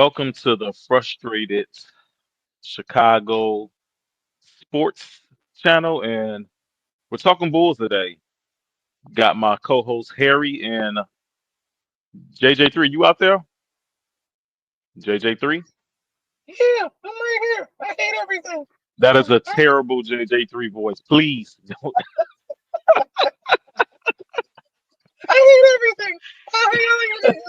Welcome to the Frustrated Chicago Sports Channel, and we're talking Bulls today. Got my co-host Harry and JJ3. You out there? JJ3? Yeah, I'm right here. I hate everything. That is a terrible JJ3 voice. Please don't. I hate everything. I hate everything.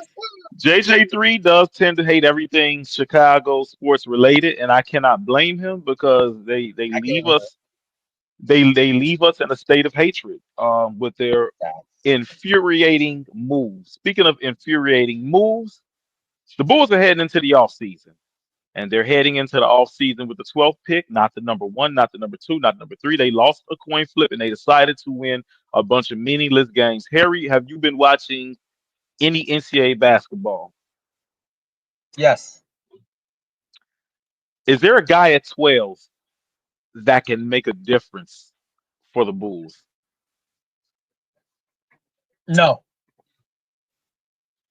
JJ3 does tend to hate everything Chicago sports related, and I cannot blame him because they I leave can't. us they leave us in a state of hatred with their infuriating moves. Speaking of infuriating moves, the Bulls are heading into the offseason. And they're heading into the offseason with the 12th pick, not the number one, not the number two, not number three. They lost a coin flip and they decided to win a bunch of meaningless games. Harry, have you been watching any NCAA basketball? Yes. Is there a guy at 12 that can make a difference for the Bulls? No.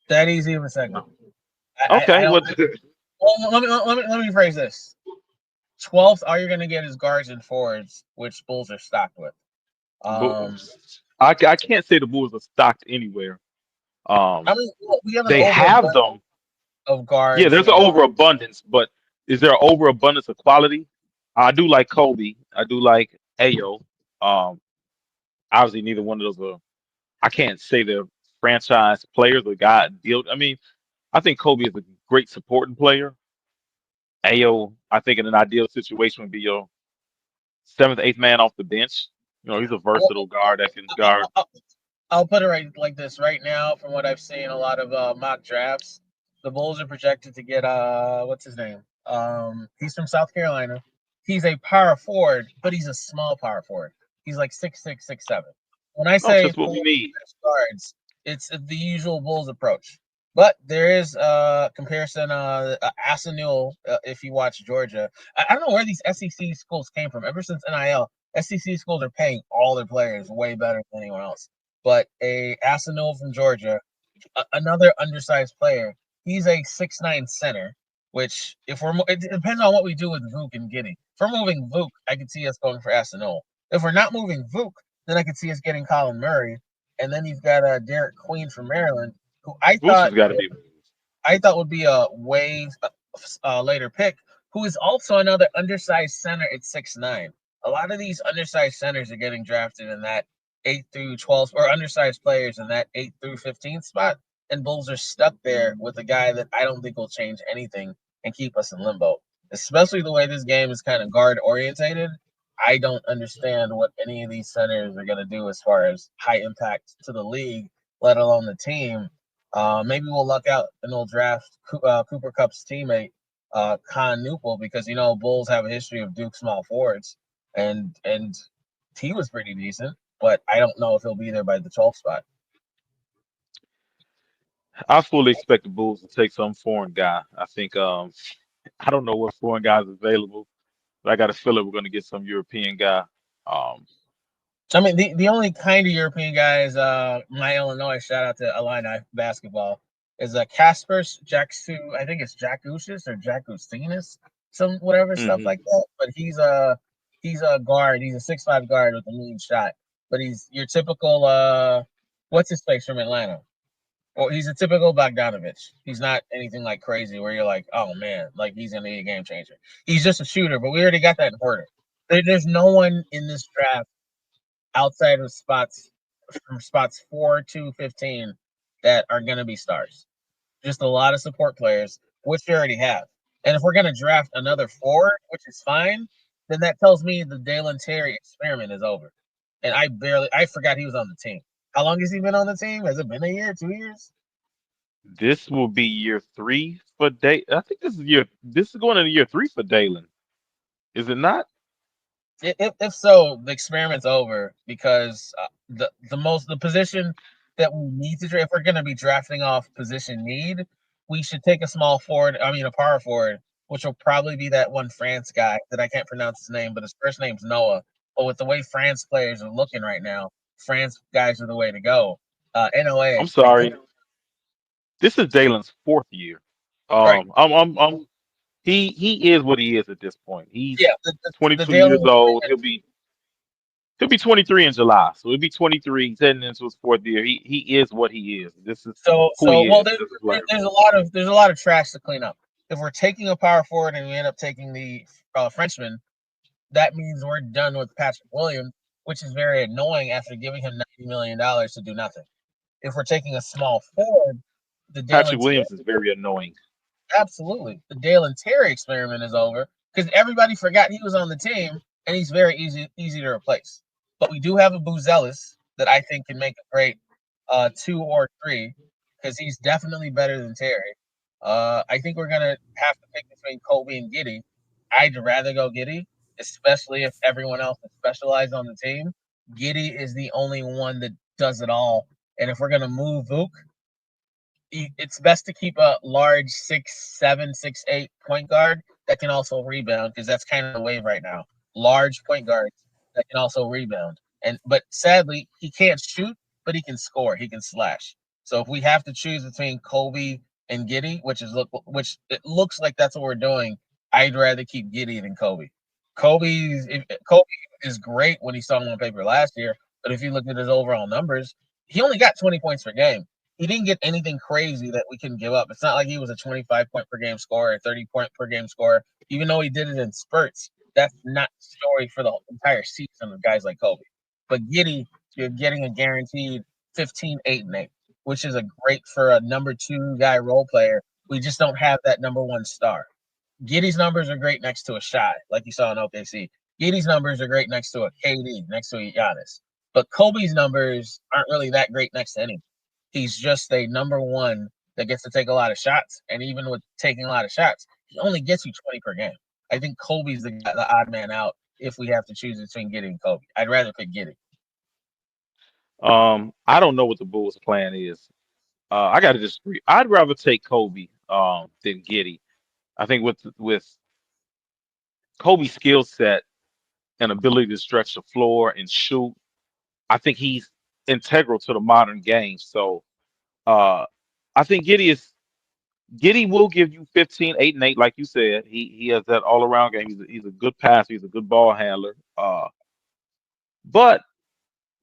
That easy of a second. No. I Okay, don't. what? Well, let me phrase this. 12th, all you're gonna get is guards and forwards, which Bulls are stocked with. Um, I can't say the Bulls are stocked anywhere. I Um, mean, we have an they have overabundance them. of Yeah, guards there's an and overabundance, but is there an overabundance of quality? I do like Kobe. I do like Ayo. Um, Obviously, neither one of those are. I can't say they're franchise players or God deal. I mean, I think Kobe is a great supporting player. Ayo, I think in an ideal situation would be your seventh, eighth man off the bench. He's a versatile guard that can guard. I'll, I'll put it right like this. Right now, from what I've seen, a lot of mock drafts, the Bulls are projected to get what's his name? He's from South Carolina. He's a power forward, but he's a small power forward. He's like 6'6", 6'7". When I Oh, say just what we full need. guards, it's the usual Bulls approach. But there is comparison. Asanul, if you watch Georgia, I don't know where these SEC schools came from. Ever since NIL, SEC schools are paying all their players way better than anyone else. But a Asanul from Georgia, another undersized player, he's a 6'9" center. Which, if it depends on what we do with Vuk and Giddy. If we're moving Vuk, I could see us going for Asanul. If we're not moving Vuk, then I could see us getting Colin Murray, and then you've got Derek Queen from Maryland, who Boost has got to be. I thought would be a way later pick, who is also another undersized center at 6'9". A lot of these undersized centers are getting drafted in that 8 through 12, or undersized players in that 8 through 15 spot, and Bulls are stuck there with a guy that I don't think will change anything and keep us in limbo. Especially the way this game is kind of guard orientated. I don't understand what any of these centers are going to do as far as high impact to the league, let alone the team. Maybe we'll luck out and we'll draft Cooper Cup's teammate, Con Newpel, because Bulls have a history of Duke small forwards, and he was pretty decent, but I don't know if he'll be there by the 12th spot. I fully expect the Bulls to take some foreign guy. I think I don't know what foreign guys available, but I got a feeling we're going to get some European guy. Um, I mean, the only kind of European guy is my Illinois. Shout out to Illini basketball. Is Casper's Jacksu. I think it's Jackusis or Jackusinus, some whatever stuff mhm. like that. But he's a guard. He's a 6'5" guard with a mean shot. But he's your typical what's his face from Atlanta. Well, he's a typical Bogdanovich. He's not anything like crazy where you're like, oh man, like he's gonna be a game changer. He's just a shooter. But we already got that in Porter. There's no one in this draft outside of spots from spots 4 to 15 that are going to be stars. Just a lot of support players, which we already have. And if we're going to draft another forward, which is fine, then that tells me the Dalen Terry experiment is over. And I forgot he was on the team. How long has he been on the team? Has it been a year, 2 years? This will be year three for Day. I think this is year. This is going into year three for Dalen. Is it not? If so, the experiment's over because the position that we need to draft, if we're going to be drafting off position need, we should take a small forward. I mean, a power forward, which will probably be that one France guy that I can't pronounce his name, but his first name's Noah. But with the way France players are looking right now, France guys are the way to go. NOA, I'm I think. sorry. This is Dalen's fourth year. Right. He is what he is at this point. He's Yeah. The 22 daily years old. agreement. He'll be 23 in July, so he'll be 23. He's heading into his fourth year. He is what he is. This is who he Well, is as a player. there's a lot of trash to clean up. If we're taking a power forward and we end up taking the Frenchman, that means we're done with Patrick Williams, which is very annoying after giving him $90 million to do nothing. If we're taking a small forward, the Dalen Patrick Terry, Williams is very annoying. absolutely, the Dalen Terry experiment is over because everybody forgot he was on the team and he's very easy to replace. But we do have a Buzelis that I think can make a great 2 or 3 because he's definitely better than Terry. I think we're gonna have to pick between Kobe and Giddy. I'd rather go Giddy, especially if everyone else is specialized on the team. Giddy is the only one that does it all. And if we're gonna move Vuk, it's best to keep a large 6'7", 6'8" point guard that can also rebound because that's kind of the wave right now. Large point guards that can also rebound. But sadly, he can't shoot, but he can score. He can slash. So if we have to choose between Kobe and Giddy, which it looks like that's what we're doing, I'd rather keep Giddy than Kobe. Kobe is great when he saw him on paper last year, but if you look at his overall numbers, he only got 20 points per game. He didn't get anything crazy that we can give up. It's not like he was a 25-point per game scorer, 30-point per game scorer, even though he did it in spurts. That's not the story for the entire season of guys like Kobe. But Giddy, you're getting a guaranteed 15, 8, and 8, which is a great for a number 2 guy role player. We just don't have that number 1 star. Giddy's numbers are great next to a Shy, like you saw in OKC. Giddy's numbers are great next to a KD, next to a Giannis. But Kobe's numbers aren't really that great next to anyone. He's just a number 1 that gets to take a lot of shots, and even with taking a lot of shots, he only gets you 20 per game. I think Kobe's the odd man out if we have to choose between Giddy and Kobe. I'd rather pick Giddy. I don't know what the Bulls' plan is. I got to disagree. I'd rather take Kobe than Giddy. I think with Kobe's skill set and ability to stretch the floor and shoot, I think he's integral to the modern game. So uh, I think Giddy will give you 15, 8, and 8, like you said. He has that all around game. He's a good passer. He's a good ball handler. But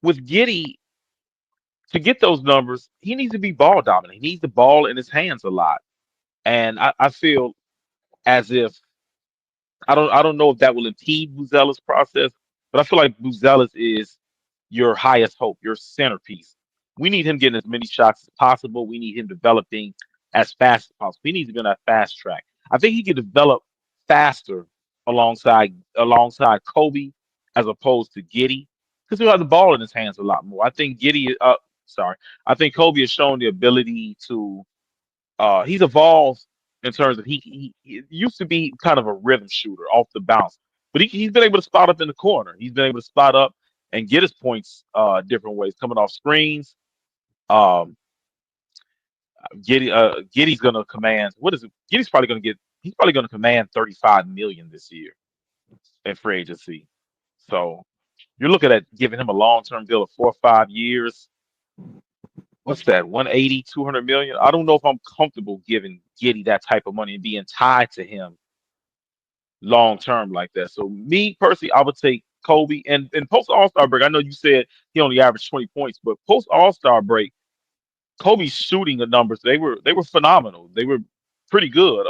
with Giddy, to get those numbers, he needs to be ball dominant. He needs the ball in his hands a lot. And I feel as if I don't know if that will impede Buzella's process, but I feel like Buzella's is your highest hope, your centerpiece. We need him getting as many shots as possible. We need him developing as fast as possible. He needs to be on that fast track. I think he can develop faster alongside Kobe as opposed to Giddy because he'll have the ball in his hands a lot more. I think I think Kobe has shown the ability to he's evolved in terms of he used to be kind of a rhythm shooter off the bounce, but he's been able to spot up in the corner. He's been able to spot up and get his points different ways, coming off screens. Um, Giddy's gonna command what is it? Giddy's probably gonna get he's probably gonna command 35 million this year in free agency. So you're looking at giving him a long term deal of 4 or 5 years. What's that? 180, 200 million. I don't know if I'm comfortable giving Giddy that type of money and being tied to him long term like that. So me personally, I would take Kobe and post All Star break. I know you said he only averaged 20 points, but post All Star break, Kobe's shooting the numbers they were phenomenal. They were pretty good.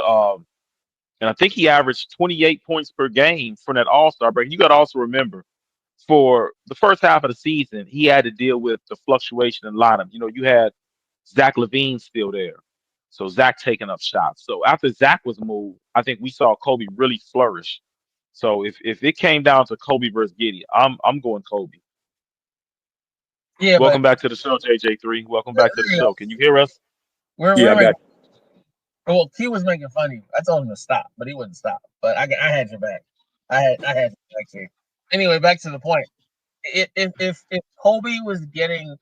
And I think he averaged 28 points per game from that All Star break. You got to also remember for the first half of the season, he had to deal with the fluctuation in lineup. You know, you had Zach Levine still there. So Zach taking up shots. So after Zach was moved, I think we saw Kobe really flourish. So if it came down to Kobe versus Giddy, I'm going Kobe. Yeah, but Welcome back to the show, JJ3. Welcome there back to the you go. show. Can you hear us? We're Yeah, I making got well. He was making fun of you. I told him to stop, but he wouldn't stop. But I had your back. I had your back here. Anyway, back to the point. If Kobe was getting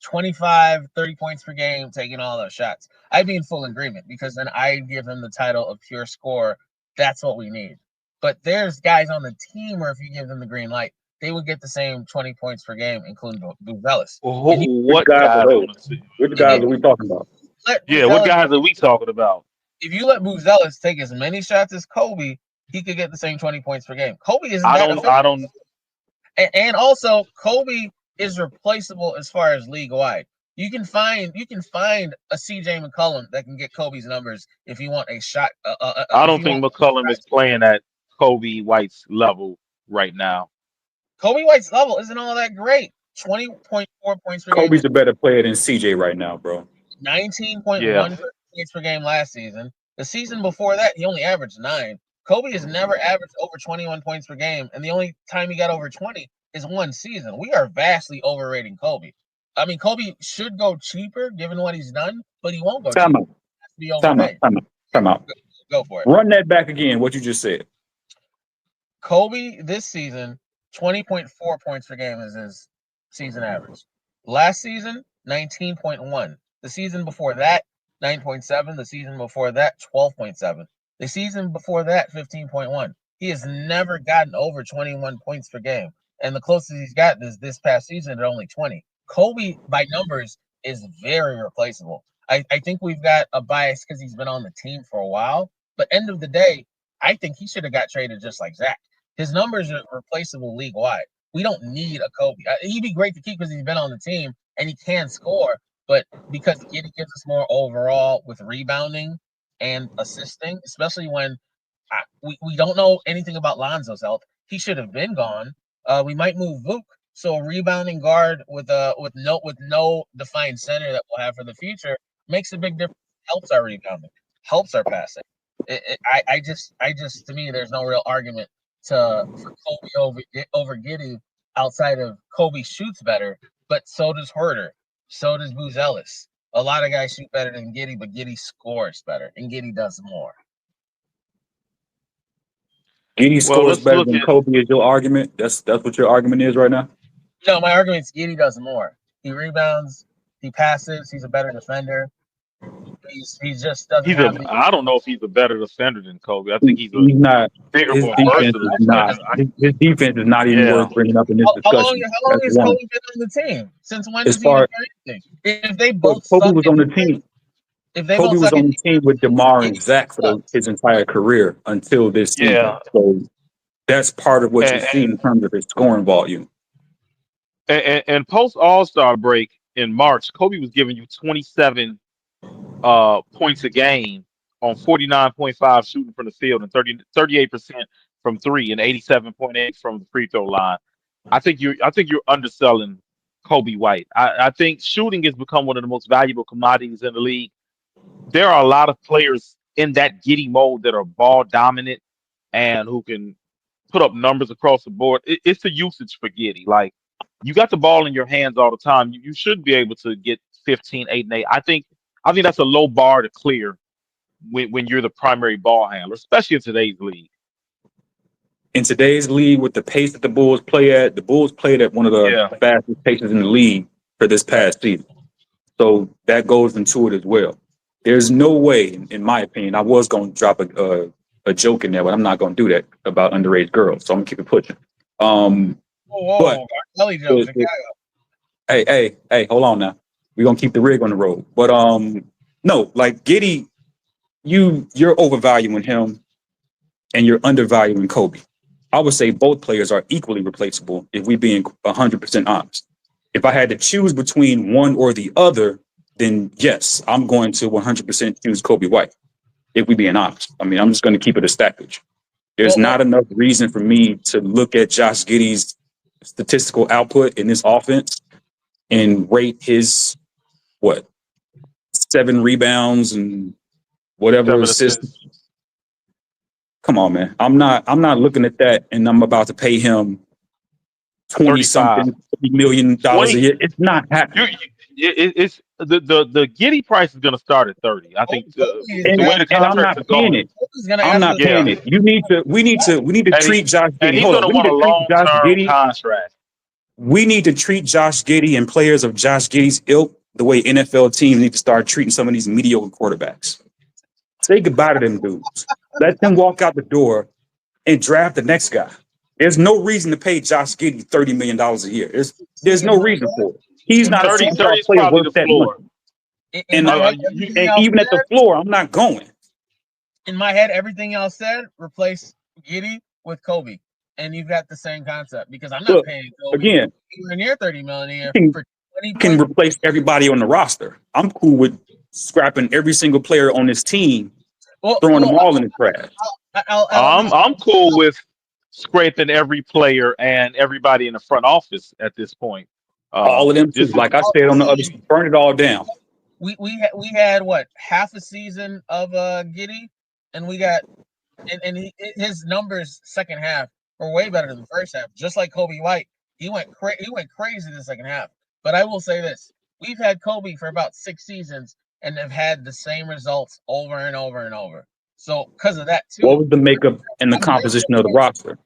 25, 30 points per game, taking all those shots, I'd be in full agreement because then I'd give him the title of pure scorer. That's what we need. But there's guys on the team where if you give them the green light, they would get the same 20 points per game, including Buzelis. And which What guys are guys those? on the team? Which you guys are we talking about? let Yeah, what Buzelis guys are we talking about? if you let Booz take as many shots as Kobe, he could get the same 20 points per game. Kobe isn't that efficient. I don't. And also Kobe is replaceable as far as league wide. You can find a CJ McCollum that can get Kobe's numbers if you want a shot. I don't think McCollum is playing at Kobe White's level right now. Kobe White's level isn't all that great. 20.4 points per game. Kobe's a better player than CJ right now, bro. 19.1 points per game last season. The season before that, he only averaged 9. Kobe has never averaged over 21 points per game, and the only time he got over 20 is one season. We are vastly overrating Kobe. I mean, Kobe should go cheaper given what he's done, but he won't go cheaper. Time out. Go for it. Run that back again, what you just said. Kobe this season, 20.4 points per game is his season average. Last season, 19.1. The season before that, 9.7. The season before that, 12.7. The season before that, 15.1. He has never gotten over 21 points per game. And the closest he's gotten is this past season at only 20. Kobe, by numbers, is very replaceable. I think we've got a bias because he's been on the team for a while. But end of the day, I think he should have got traded just like Zach. His numbers are replaceable league-wide. We don't need a Kobe. He'd be great to keep because he's been on the team and he can score. But because Giddey gives us more overall with rebounding and assisting, especially when we don't know anything about Lonzo's health. He should have been gone. We might move Vuk, so a rebounding guard with no defined center that we'll have for the future makes a big difference. Helps our rebounding, helps our passing. I just to me, there's no real argument for Kobe over Giddey outside of Kobe shoots better, but so does Huerter, so does Booz. A lot of guys shoot better than Giddey, but Giddey scores better, and Giddey does more. Giddey scores better than Kobe is your argument? That's what your argument is right now? No, my argument is Giddey does more. He rebounds, he passes, he's a better defender. He just doesn't. I don't know if he's a better defender than Kobe. I think he's not. Bigger, his defense is not. His defense is not even worth bringing up in this discussion. How long has Kobe been on the team? Since when does he do anything? If they both Kobe was on the team. Kobe was on the team with DeMar and Zach for his entire career until this season. Yeah. So that's part of what you see in terms of his scoring volume. And post All-Star break in March, Kobe was giving you 27 points a game on 49.5 shooting from the field and 38% from three and 87.8 from the free throw line. I think you're underselling Kobe White. I think shooting has become one of the most valuable commodities in the league. There are a lot of players in that Giddey mode that are ball dominant and who can put up numbers across the board. It's the usage for Giddey. Like, you got the ball in your hands all the time. You should be able to get 15, 8, and 8. I think that's a low bar to clear when you're the primary ball handler, especially in today's league. In today's league, with the pace that the Bulls played at one of the fastest paces in the league for this past season. So that goes into it as well. There's no way, in my opinion, I was going to drop a joke in there, but I'm not going to do that about underage girls. So I'm going to keep it pushing. Hey, hold on now. We're going to keep the rig on the road. But no, like Giddey, you're overvaluing him and you're undervaluing Kobe. I would say both players are equally replaceable if we being 100% honest. If I had to choose between one or the other, then yes, I'm going to 100% choose Kobe White, if we being honest. I mean, I'm just going to keep it a stackage. There's not enough reason for me to look at Josh Giddey's statistical output in this offense and rate his 7 rebounds and whatever assists. Come on, man. I'm not looking at that and I'm about to pay him $20 million a year. It's not happening. It's the Giddey price is going to start at 30. I think the way the contract is going, I'm not paying it. We need to treat Josh Giddey. Hold on, we need to treat Josh Giddey contract. We need to treat Josh Giddey and players of Josh Giddey's ilk the way NFL teams need to start treating some of these mediocre quarterbacks. Say goodbye to them dudes. Let them walk out the door and draft the next guy. There's no reason to pay Josh Giddey $30 million a year. There's no reason for it. He's not 30, a superstar player worth that money. And even at the floor, I'm not going. In my head, everything y'all said, replace Giddey with Kobe, and you've got the same concept because I'm not Look, paying Kobe again, anywhere near $30 million a year you for 20 can points. replace everybody on the roster. I'm cool with scrapping every single player on this team, throwing them all in the trash. I'm cool with scraping every player and everybody in the front office at this point. All of them too. This is Like I said on the other, burn it all down. We had what, half a season of Giddey, and we got his numbers second half were way better than the first half. Just like Kobe White, he went crazy in the second half. But I will say this: we've had Kobe for about 6 seasons and have had the same results over and over and over. So because of that too, What was the makeup and the composition of the roster?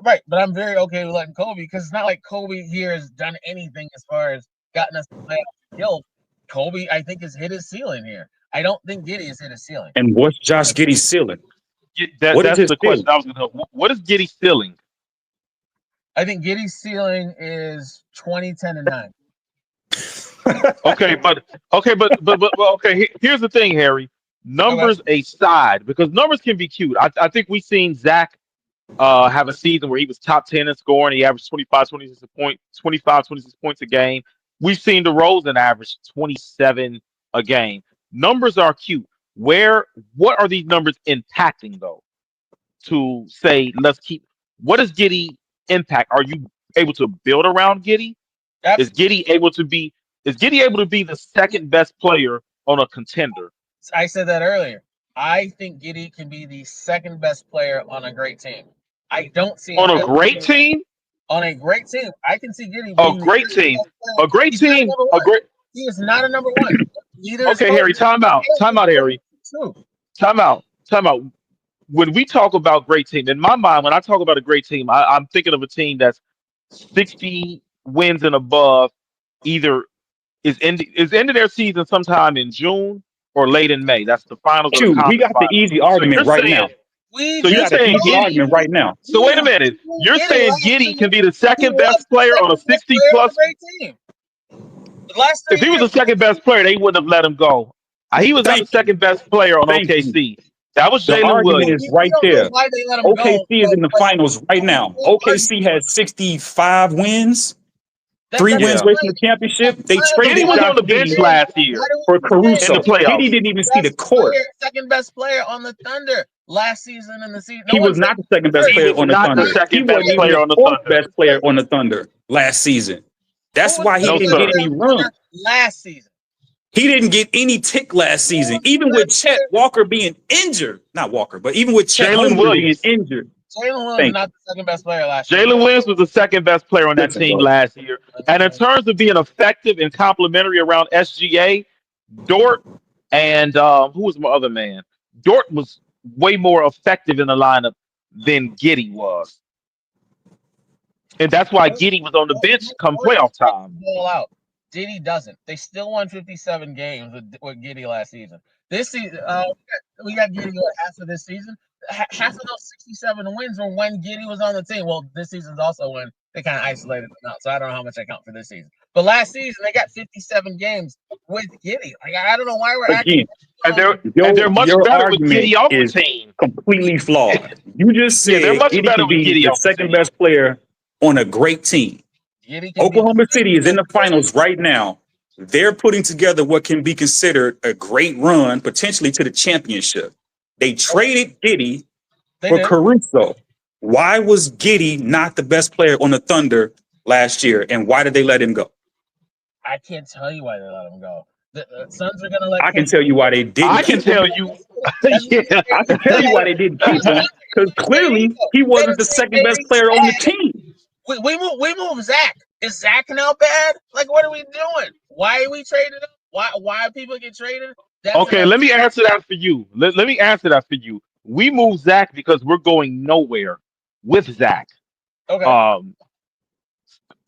right, but I'm very okay with letting Kobe because it's not like Kobe here has done anything as far as gotten us to playoff skills. Kobe, I think, has hit his ceiling here. I don't think Giddey has hit his ceiling. And what's Josh Giddey's ceiling? that's his the question I was going to help. What is Giddey's ceiling? I think Giddey's ceiling is 20, 10, and 9. Okay, but here's the thing, Harry. Numbers aside, because numbers can be cute. I think we've seen Zach have a season where he was top 10 in scoring. He averaged 26 points a game. We've seen DeRozan average 27 a game. Numbers are cute. What are these numbers impacting though? To say, what does Giddey impact? Are you able to build around Giddey? Is Giddey able to be the second best player on a contender? I said that earlier. I think Giddey can be the second best player on a great team. I don't see on a great team. On a great team, I can see Giddey. A great team. A great team. A great. He is not a number one. Okay, Harry. Time out, Harry. Time out. When we talk about great team, in my mind, when I talk about a great team, I'm thinking of a team that's 60 wins and above. Either is ending their season sometime in June or late in May. That's the finals. Shoot, we got the easy argument right now. So you're saying Giddey right now. So wait a minute. You're saying Giddey can be the second best player on a 60-plus team. If he was the second best player, they wouldn't have let him go. He was not the second best player on OKC. That was Jalen Williams. Is right there. OKC is in the finals right now. OKC has 65 wins. 3 wins away from the championship. They traded was on the bench last year for Caruso. in the playoffs. Giddey didn't even see the court. Second best player on the Thunder last season in the season. He was not the second best player on the Thunder. He wasn't even the fourth best player on the Thunder last season. That's why he didn't get any run last season. He didn't get any tick last season, even with Chet Walker being injured. Not Walker, but even with Chet Williams being injured. Jalen Williams not the second best player last year. Jalen Williams was the second best player on that team last year. And in terms of being effective and complementary around SGA, Dort and who was my other man? Dort was way more effective in the lineup than Giddey was. And that's why Giddey was on the bench come playoff time. Out. Giddey doesn't. They still won 57 games with Giddey last season. This season, we got Giddey half of this season. Half of those 67 wins were when Giddey was on the team. Well, this season's also when they kind of isolated him out, so I don't know how much I count for this season. But last season, they got 57 games with Giddey. Like, I don't know why we're acting. And they're much better with Giddey off the team. Completely flawed. You just said they're much better with Giddey the second best player on a great team. Oklahoma City is in the finals right now. They're putting together what can be considered a great run, potentially to the championship. They traded Giddey for Caruso. Why was Giddey not the best player on the Thunder last year, and why did they let him go? I can't tell you why they let him go. The Suns are going to let. I can tell you why they didn't. I can tell you. Yeah, I can tell you why they didn't keep him, because clearly he wasn't the second best player on the team. We move Zach. Is Zach now bad? Like, what are we doing? Why are we trading him? Why people get traded? Okay, let me answer that for you. Let me answer that for you. We moved Zach because we're going nowhere with Zach. Okay.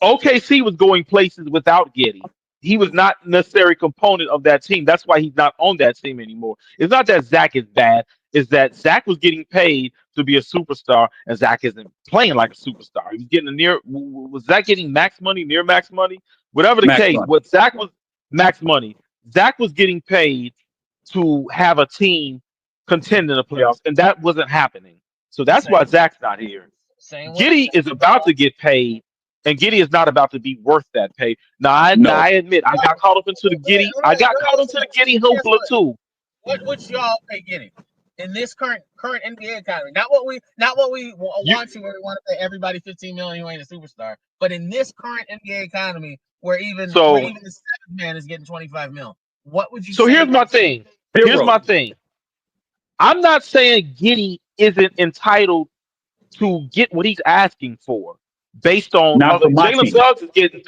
OKC was going places without Giddey. He was not necessarily a component of that team. That's why he's not on that team anymore. It's not that Zach is bad. It's that Zach was getting paid to be a superstar, and Zach isn't playing like a superstar. He's getting was Zach getting max money, near max money? Whatever the case, what Zach was max money. Zach was getting paid to have a team contend in the playoffs, and that wasn't happening. So that's why Same, Zach's not here. same with Giddy is about to get paid, and Giddy is not about to be worth that pay. Now I No, admit I got caught up into the Giddy. I got caught into the Giddy guess hoopla what? too. What would y'all pay Giddy in this current NBA economy? Not what we You want to, where we want to pay everybody 15 million, you ain't a superstar. But in this current NBA economy, where even so the seventh man is getting 25 mil, what would you so say? here's my thing. Here's my 0. thing. I'm not saying Giddy isn't entitled to get what he's asking for based on Not for my Jalen team. Suggs is getting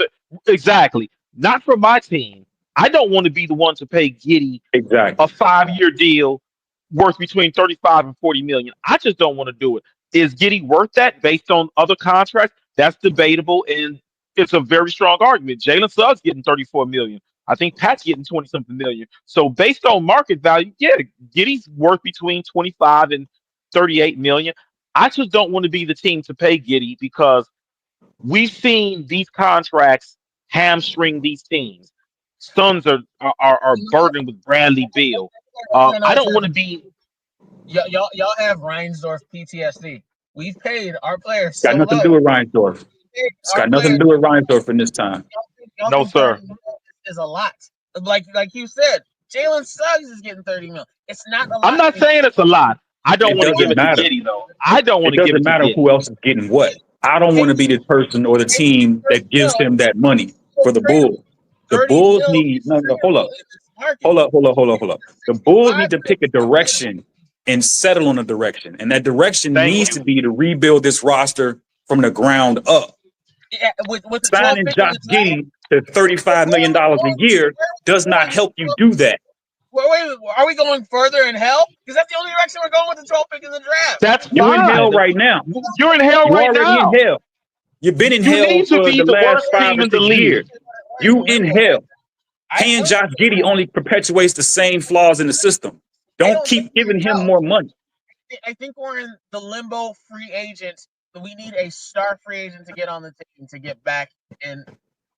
exactly not for my team. I don't want to be the one to pay Giddy a Exactly. 5 year deal worth between 35 and 40 million. I just don't want to do it. Is Giddy worth that based on other contracts? That's debatable, and it's a very strong argument. Jalen Suggs getting 34 million. I think Pat's getting 20 something million. So based on market value, yeah, Giddy's worth between 25 and 38 million. I just don't want to be the team to pay Giddy because we've seen these contracts hamstring these teams. Suns are You know, burdened with Bradley Beal. I know I what's don't want to happening. be. Y'all have Reinsdorf PTSD. We've paid our players Got so nothing to low. do with Reinsdorf. Paid It's our got nothing players. to do with Reinsdorf in this time. Y'all No, think sir. 30 mil is a lot. Like you said, Jalen Suggs is getting 30 mil. It's not a I'm lot. not saying it's a lot. I don't It want to give doesn't it to matter. Giddy though. I don't want It to give doesn't it to matter Giddy. who else is getting what. I don't want to be the person or the team that gives him that money for the Bulls. The 30 Bulls mil need is no, no, hold tradable up, in this market. hold up, hold up, hold up, hold up. The Bulls 65 need to pick a direction and settle on a direction, and that direction Thank needs you. to be to rebuild this roster from the ground up. yeah, with the 12th Signing pick in Josh the draft. Giddey to $35 million a year does not help you do that. Wait, are we going further in hell? Because that's the only direction we're going with the 12th pick in the draft. That's You're in hell fine. right now. You're in hell You're right already in now. hell. You've been in You hell need to for be the the last worst 5 team or in the 6 league. years. You in hell. I Paying don't. Josh Giddey only perpetuates the same flaws in the system. I Don't don't think keep we're in giving him hell. more money. I think we're in the limbo free agents. We need a star free agent to get on the team to get back in.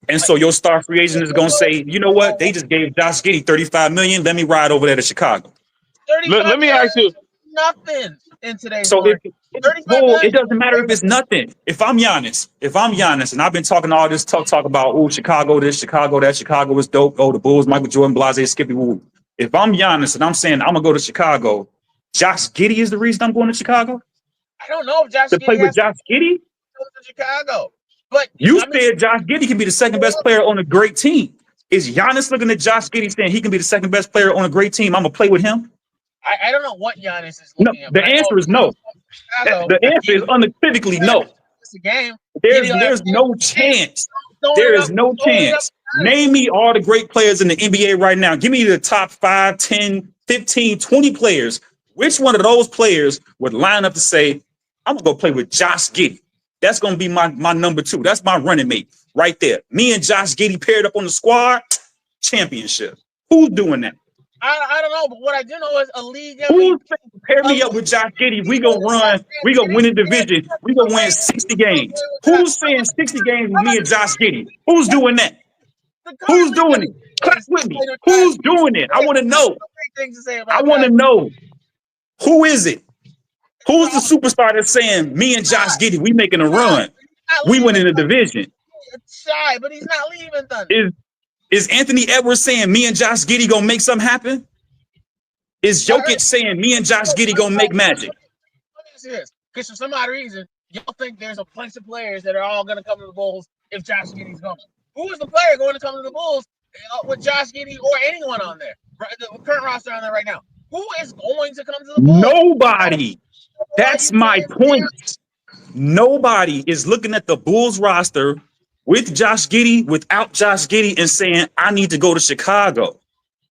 And Like so your star free agent is going to say, you know what? They just gave Josh Giddey $35 million. Let me ride over there to Chicago. 35 Let me million ask you. is nothing in today's So if market. 35 well, million. it doesn't matter if it's nothing. If I'm Giannis, and I've been talking all this talk about Chicago this, Chicago that, Chicago is dope. Oh, the Bulls, Michael Jordan, Blase, Skippy Woo. If I'm Giannis and I'm saying I'm gonna go to Chicago, Josh Giddey is the reason I'm going to Chicago I don't know if Josh to play Giddey with has to Josh Giddey. come to Chicago, but You I'm just said Josh Giddey can be the second best player on a great team. Is Giannis looking at Josh Giddey saying he can be the second best player on a great team? I'm gonna play with him. I don't know what Giannis is No, looking at, the but I know answer is no. Chicago. The answer is unequivocally no. It's a game. There's Giddey will have there's no chance. throwing There it is up, no throwing it up. chance. Name me all the great players in the NBA right now. Give me the top 5, 10, 15, 20 players. Which one of those players would line up to say, I'm gonna go play with Josh Giddey? That's gonna be my number 2. That's my running mate right there. Me and Josh Giddey paired up on the squad, championship. Who's doing that? I don't know, but what I do know is a league Who's MVP. saying, pair A me league up with Josh Giddey? We gonna MVP. run, we gonna win the division, we gonna win 60 games. Who's saying 60 games with me and Josh Giddey? Who's doing that? The Who's current league doing it? Clap is with me. playing with Josh Who's Giddey. doing it? I want to I have know. great things to say I about want Josh. to know. Who is it? Who's the He's superstar that's saying me and Josh Giddey, we making a not run? We leaving. winning the division. It's shy, but he's not leaving Thunder. Is Anthony Edwards saying me and Josh Giddey gonna make something happen? Is All right. Jokic saying me and Josh Giddey gonna make magic? Let me ask you this, because for some odd reason, y'all think there's a bunch of players that are all going to come to the Bulls if Josh Giddey's going. Who is the player going to come to the Bulls with Josh Giddey or anyone on there? The current roster on there right now. Who is going to come to the Bulls? Nobody. Why are That's you my saying point. Nobody is looking at the Bulls roster with Josh Giddey, without Josh Giddey, and saying, I need to go to Chicago.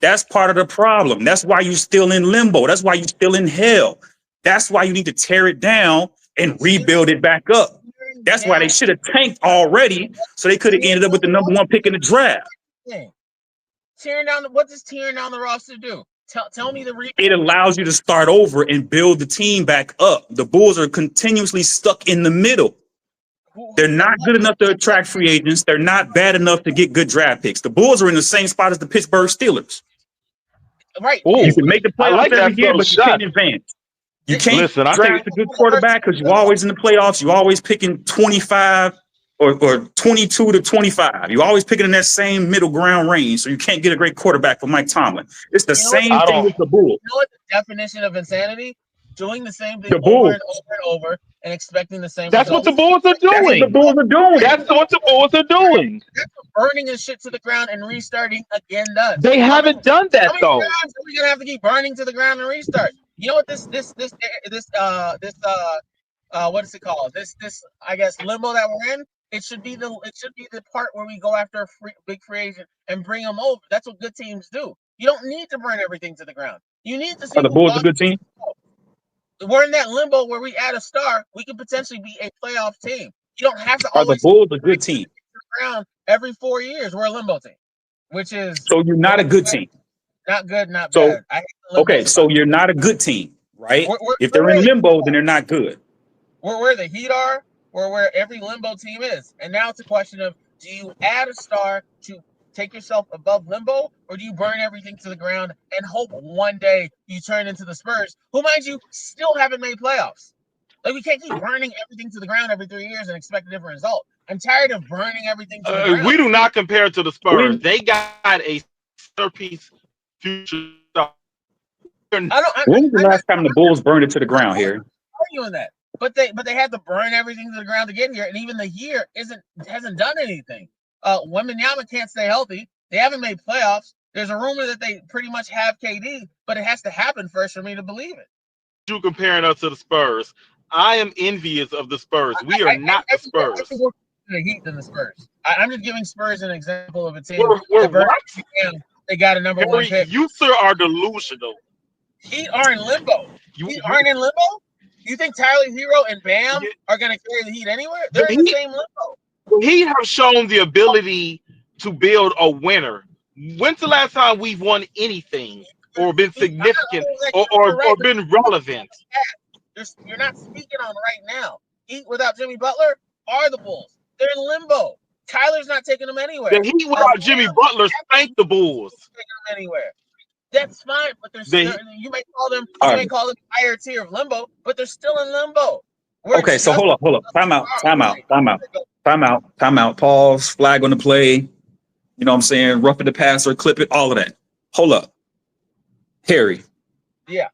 That's part of the problem. That's why you're still in limbo. That's why you're still in hell. That's why you need to tear it down and rebuild it back up. That's why they should have tanked already, so they could have ended up with the number 1 pick in the draft. Tearing down what does tearing down the roster do? Tell me the reason. It allows you to start over and build the team back up. The Bulls are continuously stuck in the middle. They're not good enough to attract free agents. They're not bad enough to get good draft picks. The Bulls are in the same spot as the Pittsburgh Steelers. Right. Oh, You can make the I playoffs like that every year, subtle but you shot. can't advance. You can't Listen, I draft think a good quarterback because you're always in the playoffs. You're always picking 25 or 22 to 25. You're always picking in that same middle ground range, so you can't get a great quarterback for Mike Tomlin. It's the same I thing don't. with the Bulls. You know what the definition of insanity? Doing the same thing The over Bulls. and over and over and expecting the same That's what the results. Bulls are That's what the doing. Bulls are doing. That's what the Bulls are doing. That's what burning this shit to the ground and restarting again does. They haven't done How that many though. times are we gonna have to keep burning to the ground and restart? You know what what is it called? This I guess limbo that we're in. It should be the part where we go after a big free agent and bring them over. That's what good teams do. You don't need to burn everything to the ground. You need to see Are the who Bulls a good team? we're in that limbo where we add a star, we can potentially be a playoff team. You don't have to Are the always Bulls a good team? around every 4 years. We're a limbo team, which is So you're not a good team. not good, not So bad. I hate the limbo okay, spot. so you're not a good team, right? If they're we're in the limbo, then they're not good. We're where the Heat are, or where every limbo team is. And now it's a question of, do you add a star to take yourself above limbo, or do you burn everything to the ground and hope one day you turn into the Spurs, who, mind you, still haven't made playoffs? Like, we can't keep burning everything to the ground every 3 years and expect a different result. I'm tired of burning everything to the ground. We do not compare it to the Spurs. We- They got a centerpiece future. When was the last time the Bulls burned it to the ground here? Arguing that, but they had to burn everything to the ground to get here, and even the year hasn't done anything. Wembanyama can't stay healthy. They haven't made playoffs. There's a rumor that they pretty much have KD, but it has to happen first for me to believe it. You comparing us to the Spurs? I am envious of the Spurs. We are not the Spurs. I think we're the Heat than the Spurs. I'm just giving Spurs an example of a team. We're what? They got a number one pick. You sir are delusional. Heat are in limbo. Heat aren't in limbo. You think Tyler Hero and Bam are going to carry the Heat anywhere? They're in the same limbo. He have shown the ability to build a winner. When's the last time we've won anything or been significant or been relevant? You're not speaking on right now. Heat without Jimmy Butler are the Bulls. They're in limbo. Tyler's not taking them anywhere. The Heat without Jimmy Butler spanked the Bulls. Taking them anywhere. That's fine, but you may call them higher tier of limbo, but they're still in limbo. Okay, so hold up. Time out. Pause, flag on the play. You know what I'm saying? Rough it the passer, clip it, all of that. Hold up. Harry. Yeah.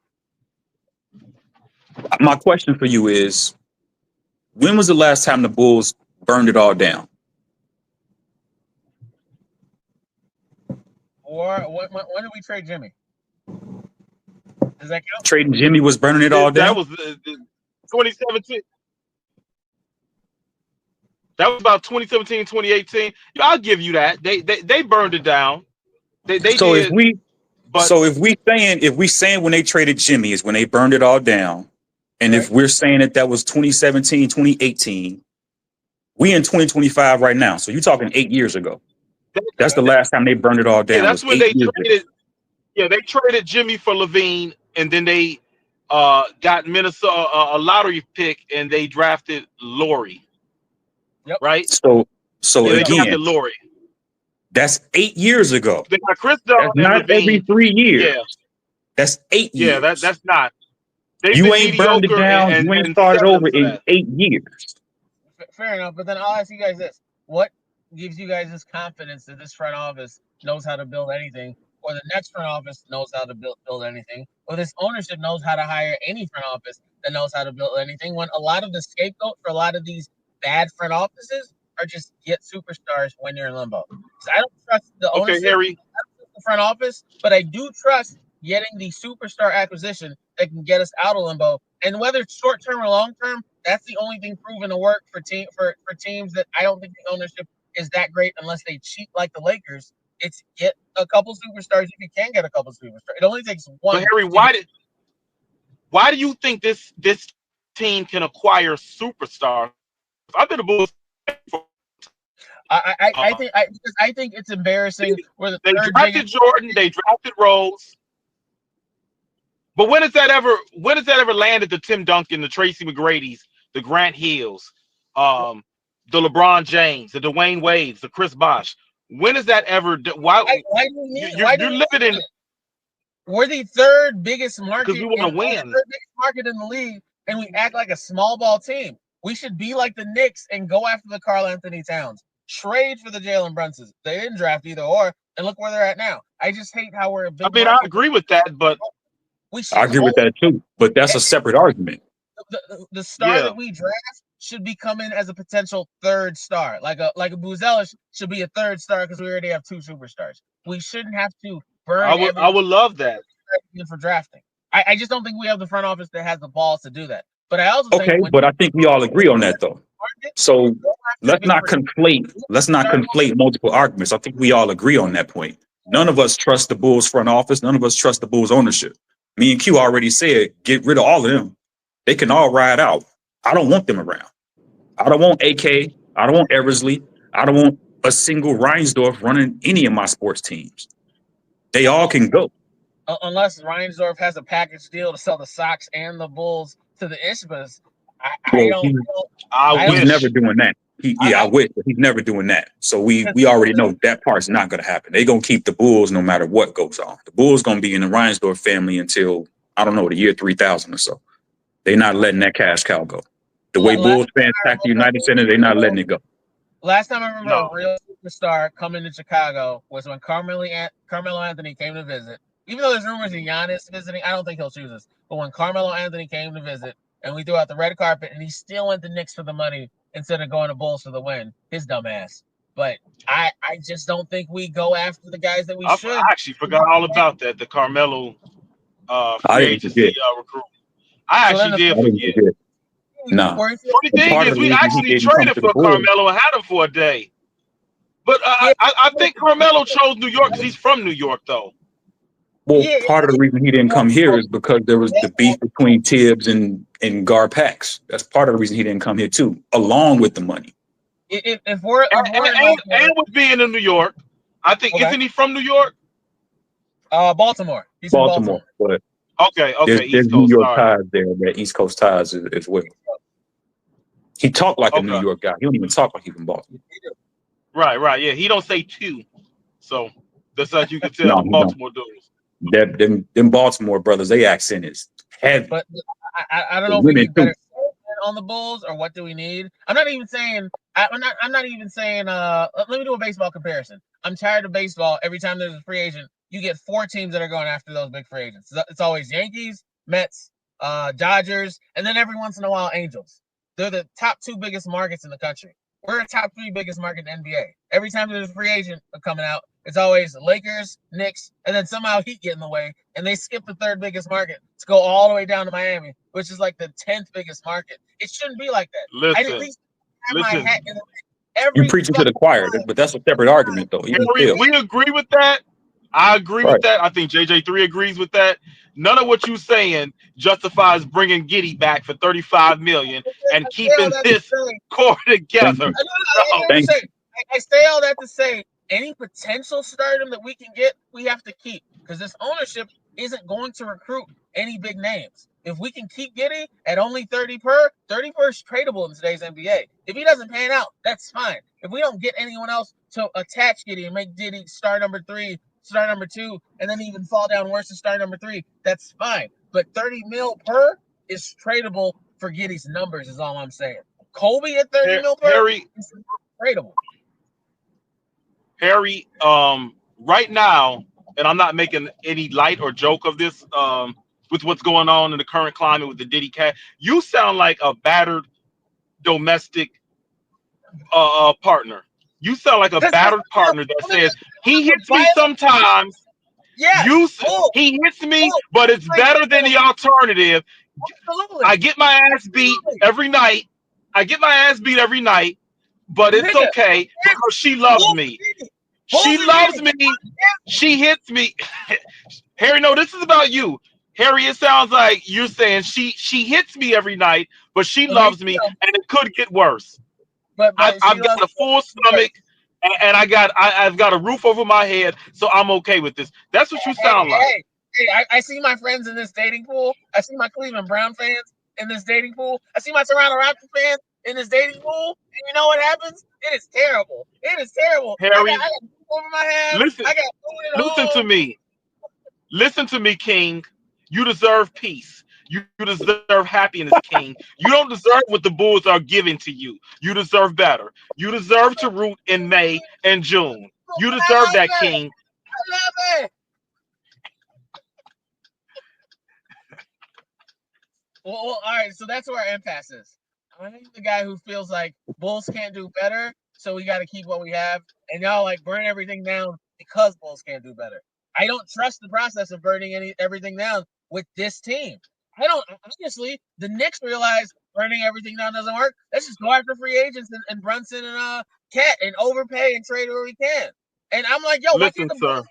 My question for you is, when was the last time the Bulls burned it all down? Or when did we trade Jimmy? Does that count? Trading Jimmy was burning it all down? That was 2017. That was about 2017, 2018. I'll give you that. They burned it down. They so did. If we saying when they traded Jimmy is when they burned it all down, and if we're saying that was 2017, 2018, we in 2025 right now. So you're talking 8 years ago. That's the last time they burned it all down. Yeah, that's when they traded. Yeah, they traded Jimmy for Levine, and then they got Minnesota a lottery pick, and they drafted Laurie. Yep. Right. So they again, drafted Laurie. That's 8 years ago. They got Chris Dunn. That's not Levine. Every 3 years. Yeah. That's 8 years. Yeah, that's not. You ain't burned it down. You ain't started over in 8 years. Fair enough, but then I'll ask you guys this: what gives you guys this confidence that this front office knows how to build anything, or the next front office knows how to build anything, or this ownership knows how to hire any front office that knows how to build anything? When a lot of the scapegoat for a lot of these bad front offices are just get superstars when you're in limbo. So I don't trust the ownership, Harry. The front office, but I do trust getting the superstar acquisition that can get us out of limbo. And whether it's short term or long term, that's the only thing proven to work for teams that I don't think the ownership is that great unless they cheat like the Lakers. It's get a couple superstars if you can get a couple superstars. It only takes one. But Harry, why do you think this team can acquire superstars? I've been a Bulls. I think it's embarrassing. Where they drafted Jordan, they drafted Rose. But when has that ever landed the Tim Duncan, the Tracy McGrady's, the Grant Hills, the LeBron James, the Dwayne Wades, the Chris Bosh? When is that ever? Why you're living in? We're the third biggest because we market want to the win. third biggest market in the league, and we act like a small ball team. We should be like the Knicks and go after the Karl Anthony Towns. Trade for the Jalen Brunsons. They didn't draft either or, and look where they're at now. I just hate how we're a I big mean, I market. agree with that, but We I shouldn't agree with always that too, but that's a separate argument. the star yeah, that we draft should be coming as a potential third star. Like a Buzella should be a third star because we already have 2 superstars. We shouldn't have to burn I every would love that. for drafting. I just don't think we have the front office that has the balls to do that. But I also think Okay, when but I think we all agree on that though. So let's not conflate. Let's not conflate multiple arguments. I think we all agree on that point. None of us trust the Bulls front office. None of us trust the Bulls ownership. Me and Q already said get rid of all of them. They can all ride out. I don't want them around. I don't want AK. I don't want Eversley. I don't want a single Reinsdorf running any of my sports teams. They all can go. unless Reinsdorf has a package deal to sell the Sox and the Bulls to the Ishbas, I Well, don't. I he's never wish. doing that. I wish, but he's never doing that. So we already know that part's not going to happen. They're going to keep the Bulls no matter what goes on. The Bulls going to be in the Reinsdorf family until, I don't know, the year 3000 or so. They're not letting that cash cow go. The way Bulls fans pack the United Center, they're not letting it go. Last time I remember No. a real superstar coming to Chicago was when Carmelo Anthony came to visit. Even though there's rumors of Giannis visiting, I don't think he'll choose us. But when Carmelo Anthony came to visit and we threw out the red carpet and he still went to Knicks for the money instead of going to Bulls for the win, his dumb ass. But I just don't think we go after the guys that we I should. actually forgot all about that. The Carmelo I free didn't agency forget. recruit. I So then actually the did I didn't forget. forget. Nah. Funny And thing part of is, the we reason he actually didn't come traded to the for Bulls, Carmelo and had him for a day. But yeah, I think Carmelo chose New York because he's from New York, though. well, yeah, part of the reason he didn't come here is because there was the beef between Tibbs and Gar Pax. That's part of the reason he didn't come here too, along with the money. if we're And with being in New York, I think okay. isn't he from New York? Baltimore. He's from Baltimore. But Okay, there's East New Coast. York Sorry. ties there, that East Coast ties as well. He talked like a New Okay, York guy. He don't even talk like he's from Baltimore. right. Yeah, he don't say two, so that's how you can No, tell he don't. Baltimore dudes. Them Baltimore brothers, they accent is heavy. But I don't The know if we women need better too. on the Bulls or what do we need. I'm not even saying let me do a baseball comparison. I'm tired of baseball. Every time there's a free agent, you get 4 teams that are going after those big free agents. It's always Yankees, Mets, Dodgers, and then every once in a while Angels. They're the top 2 biggest markets in the country. We're a top 3 biggest market in the NBA. Every time there's a free agent coming out, it's always Lakers, Knicks, and then somehow Heat get in the way, and they skip the 3rd biggest market to go all the way down to Miami, which is like the 10th biggest market. It shouldn't be like that. I'd at Listen, least have my hat in the ring You every preaching to the fucking choir, time. but that's a separate argument though. Even Harry, still, we agree with that. I agree right? with that. I think JJ3 agrees with that. None of what you're saying justifies bringing Giddy back for 35 million and I say all keeping that to this say, core Thank together. you. No, Thank you. I say all that to say any potential stardom that we can get, we have to keep because this ownership isn't going to recruit any big names. If we can keep Giddy at only 30 per is tradable in today's NBA. If he doesn't pan out, that's fine. If we don't get anyone else to attach Giddy and make Giddy star number 3, star number 2, and then even fall down worse than star number 3, that's fine. But 30 mil per is tradable for Giddy's numbers, is all I'm saying. Kobe at 30 mil per Harry, is tradable. right now, and I'm not making any light or joke of this, with what's going on in the current climate with the Diddy cat, you sound like a battered domestic partner. You sound like a battered partner that says he hits me sometimes. Yes. He hits me, but it's better than the alternative. Absolutely. I get my ass beat every night. But it's Nigga, okay because she loves me. She loves me. She hits me. Harry, no, this is about you. Harry, it sounds like you're saying she hits me every night, but she loves me, and it could get worse. But I've got a full stomach, and I've got a roof over my head, so I'm okay with this. That's what you sound like. Hey, I see my friends in this dating pool. I see my Cleveland Brown fans in this dating pool. I see my Toronto Raptors fans in this dating pool. And you know what happens? It is terrible. It is terrible. Harry, I got over my head. listen I got food at to home. me. Listen to me, King. You deserve peace. You deserve happiness, King. You don't deserve what the Bulls are giving to you. You deserve better. You deserve to root in May and June. You I deserve like that, it. King. I love it. Well, all right. So that's where our impasse is. I'm the guy who feels like Bulls can't do better, so we got to keep what we have, and y'all like burn everything down because Bulls can't do better. I don't trust the process of burning everything down with this team. I don't honestly. The Knicks realize burning everything down doesn't work. Let's just go after free agents and Brunson and Cat and overpay and trade where we can. And I'm like, yo, why can't Listen, the sir. Bulls?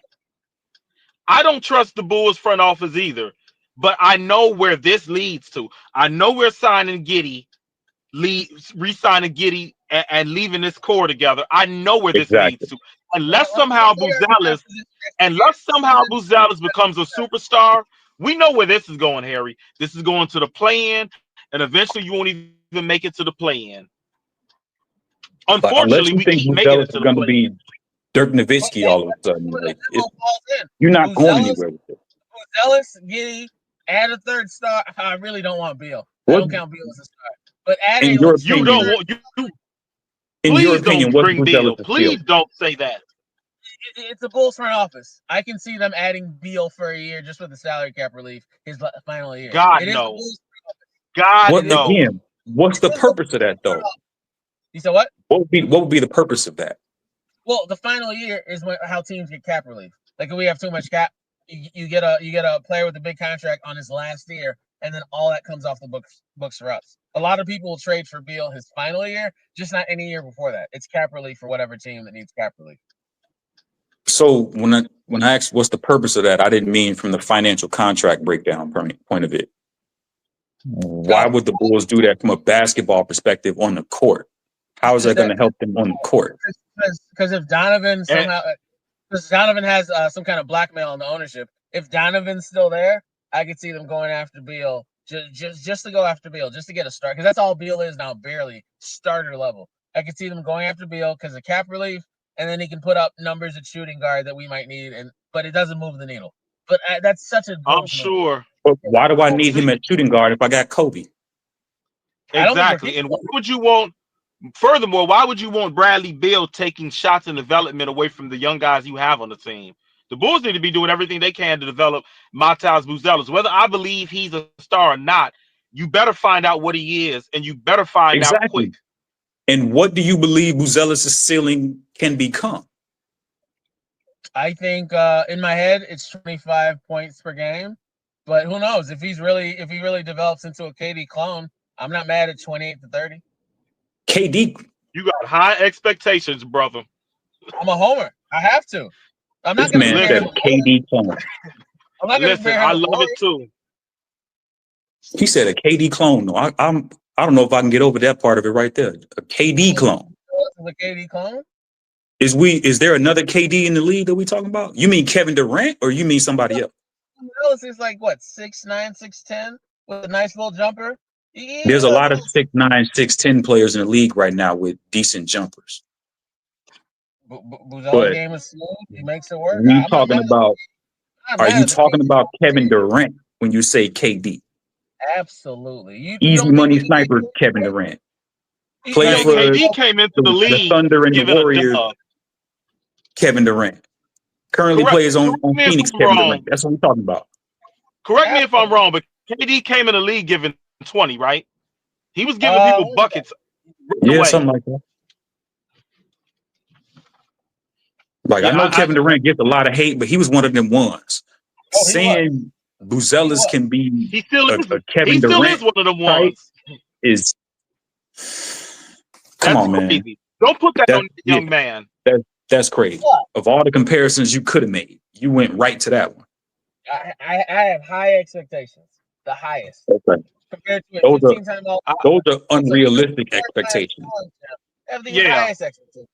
I don't trust the Bulls front office either, but I know where this leads to. I know we're signing Giddy, re-signing Giddy, and leaving this core together. I know where this leads Exactly. to. Let's say our impasse is Unless somehow this Buzelis becomes a superstar, we know where this is going, Harry. This is going to the play-in, and eventually you won't even make it to the play-in. Like, Unfortunately, we unless you keep think making it to Buzelis the is going to play-in. be Dirk But Nowitzki all of a sudden, where the like memo falls in. you're not going Buzelis, anywhere with it. Giddy, add a third star. I really don't want Beal. I What, don't count Beal as a star. But add in a your You don't opinion, legitimate. want you. Please what's don't bring Bill. Buzelis' Please ceiling? don't say that. It's a Bulls front office. I can see them adding Beal for a year just with the salary cap relief his final year. God It is the no. Bulls. God What It is. no. again? What's It the is the purpose of that front though? office. You said what? What would be the purpose of that? Well, the final year is how teams get cap relief. Like if we have too much cap, you get a player with a big contract on his last year, and then all that comes off the books for us. A lot of people will trade for Beal his final year, just not any year before that. It's cap relief for whatever team that needs cap relief. So when I asked what's the purpose of that, I didn't mean from the financial contract breakdown point of it. Why No, would the Bulls do that from a basketball perspective on the court? How is that going to help them on the court? because if Donovan And somehow, because Donovan has some kind of blackmail on the ownership. If Donovan's still there, I could see them going after Beal just to go after Beal, just to get a start, because that's all Beal is now, barely starter level. I could see them going after Beal because of cap relief, and then he can put up numbers at shooting guard that we might need, but it doesn't move the needle. But that's such a I'm Bulls move. sure But why do I need see, him at shooting guard if I got Kobe? I don't think we're exactly. And why would you want furthermore, why would you want Bradley Beal taking shots in development away from the young guys you have on the team? The Bulls need to be doing everything they can to develop Matas Buzelis. Whether I believe he's a star or not, you better find out what he is, and you better find out quick. Exactly. And what do you believe Buzelis' ceiling can become? I think in my head it's 25 points per game, but who knows if he really develops into a KD clone. I'm not mad at 28 to 30. KD, You got high expectations, brother. I'm a homer. I have to. I'm not this going to man compare said him. a KD clone. I'm not going to Listen, compare him I to love Warriors. it too. He said a KD clone. No, I don't know if I can get over that part of it right there. A KD clone. The KD clone. Is there another KD in the league that we talking about? You mean Kevin Durant or you mean somebody else? Ellis is like what 6'9", 6'10" with a nice little jumper. There's a lot of 6'9", 6'10" players in the league right now with decent jumpers. Buzella But game is smooth. He makes it work. we I'm not talking mad. about I'm not are mad you at the talking KD. about Kevin Durant when you say KD? Absolutely. You Easy don't think money he can take sniper it? Kevin Durant. You Played don't Man, think for KD came into the the league Thunder and the giving a Warriors, dub. Kevin Durant. Currently Correct, plays on correct me if Phoenix, I'm Kevin Durant. wrong. That's what we're talking about. Correct me if I'm Absolutely. wrong, but KD came in the league giving 20, right? He was giving people buckets right Yeah, away. something like that. Like I Yeah, know Kevin Durant gets a lot of hate, but he was one of them ones. he was. Saying Buzelis can be he still is. a He Kevin still is Durant one of the type ones. is come That's on, man. crazy. Don't put that That on the yeah, young man. that's crazy. What? Of all the comparisons you could have made, you went right to that one. I have high expectations. The highest. Okay. Compared to a Those are 15-time all I, those are so unrealistic expectations. I have the yeah, highest expectations.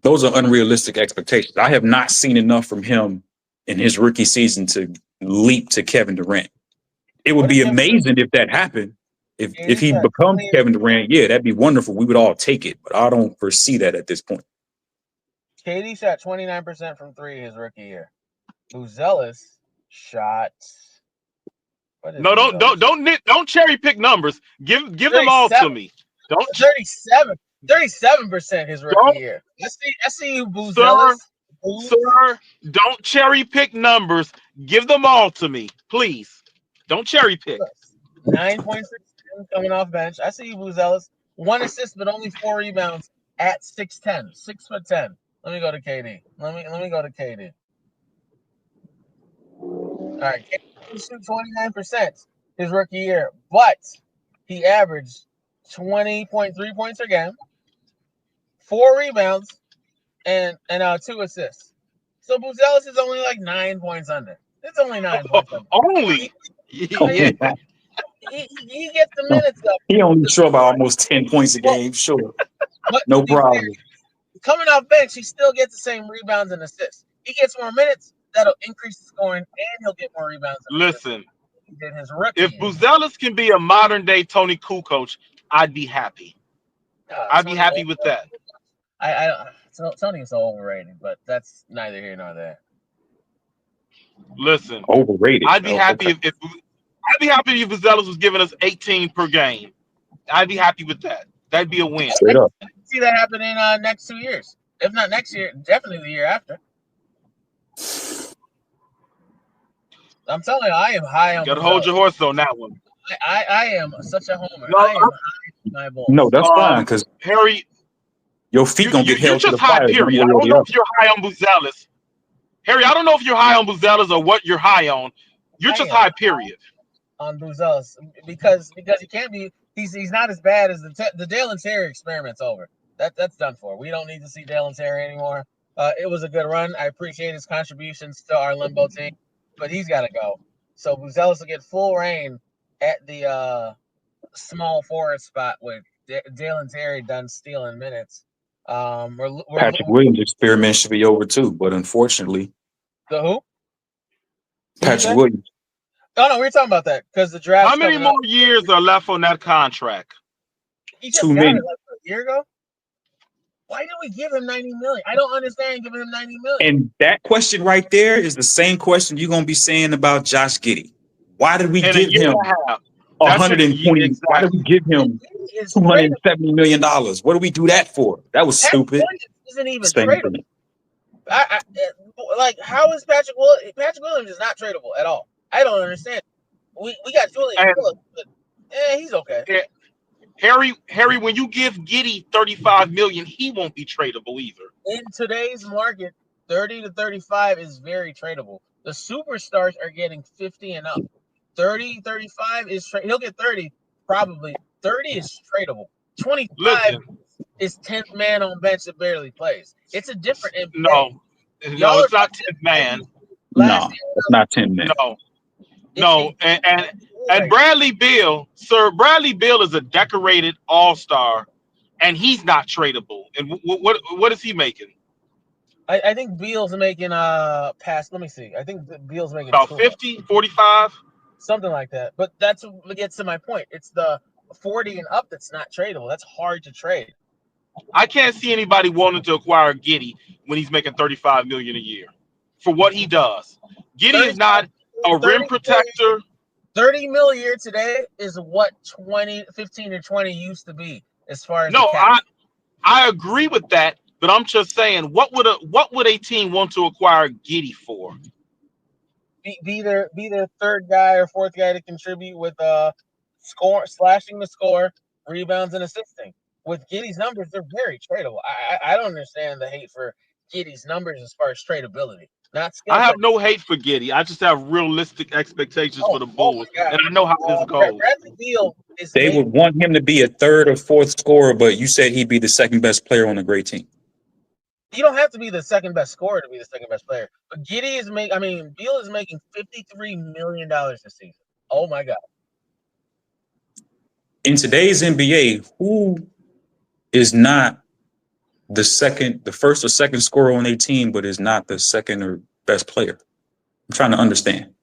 Those are unrealistic expectations. I have not seen enough from him in his rookie season to leap to Kevin Durant. It would What be did Kevin do? amazing if that happened. If He's he got becomes 20 Kevin Durant, yeah, that'd be wonderful. We would all take it, but I don't foresee that at this point. KD shot 29% from three his rookie year. Buzelis shots. What is No, Buzzellis? don't cherry pick numbers. Give them all to 37. me. Don't 37% his rookie don't year. I see you, sir Buzzellis. Booz. sir. Don't cherry pick numbers. Give them all to me, please. Don't cherry pick. 9.6 coming off bench. I see you, Buzzellis. 1 assist, but only 4 rebounds at 6'10", 6'10". Let me go to KD. Let me go to KD. All right, KD shoot 29% his rookie year, but he averaged 20.3 points per game, 4 rebounds, and 2 assists. So Buzzellis is only like 9 points under. It's only 9 points under. Only. Yeah. He gets the minutes up. He only sure about almost 10 points a game, sure. But No to be fair, problem. coming off bench, he still gets the same rebounds and assists. He gets more minutes, that'll increase the scoring, and he'll get more rebounds and assists. Listen, He did his rookie if year. Buzzellis can be a modern day Tony Kukoc, I'd be happy. I'd be Tony happy with that. Tony is so overrated, but that's neither here nor there. Listen, Overrated. I'd be happy okay. I'd be happy if Buzzellis was giving us 18 per game. I'd be happy with that. That'd be a win. Straight up. I can see that happening next 2 years. If not next year, definitely the year after. I'm telling you, I am high on. Gotta hold your horse on that one. I am such a homer. No, I am high on my balls. No, that's fine, because Harry, your feet gonna get you're held to the just high, fire. period. I don't know if you're high on Buzzellis. Harry, I don't know if you're high on Buzzellis or what you're high on. You're just high, period. On Buzzellis because he can't be. He's not as bad as the Dalen Terry experiment's over. That's done for. We don't need to see Dalen Terry anymore. It was a good run. I appreciate his contributions to our limbo team, but he's got to go. So Buzzellis will get full reign at the small forward spot with Dalen Terry done stealing minutes. Patrick Williams' experiment should be over too, but unfortunately, the who? Patrick Williams. Oh no, we were talking about that because the draft. How many more years are left on that contract? He just got it like a year ago. Why did we give him $90 million? I don't understand giving him $90 million. And that question right there is the same question you're gonna be saying about Josh Giddey. Why did we give him 120? Why did we give him $270 million? What do we do that for? That was stupid. Isn't even tradable. Like, how is Patrick Williams? Patrick Williams is not tradable at all. I don't understand. We got Julian Phillips, but he's okay. Harry, when you give Giddey $35 million, he won't be tradable either. In today's market, 30 to 35 is very tradable. The superstars are getting 50 and up. 30, 35 is he'll get 30 probably. 30 is tradable. 25 is 10th man on bench that barely plays. It's a different NBA. No, it's not 10th man. No, it's not 10 men. No, and Bradley Beal, sir, Bradley Beal is a decorated all-star, and he's not tradable. And what is he making? I think Beal's making past. Let me see. I think Beal's making about 50, 45, something like that. But that's what gets to my point. It's the 40 and up that's not tradable. That's hard to trade. I can't see anybody wanting to acquire Giddey when he's making $35 million a year for what he does. Giddey is not a rim protector. 30 mil a year today is what 15 or 20 used to be as far as I agree with that, but I'm just saying what would a team want to acquire Giddey for? Be their third guy or fourth guy to contribute with slashing the score, rebounds, and assisting. With Giddey's numbers, they're very tradable. I don't understand the hate for Giddey's numbers as far as tradability. I have no hate for Giddey. I just have realistic expectations for the Bulls, and I know how this goes. They would want him to be a third or fourth scorer, but you said he'd be the second best player on a great team. You don't have to be the second best scorer to be the second best player. But Giddey is Beal is making $53 million this season. Oh my God. In today's NBA, who is not the first or second scorer on a team, but is not the second or best player? I'm trying to understand.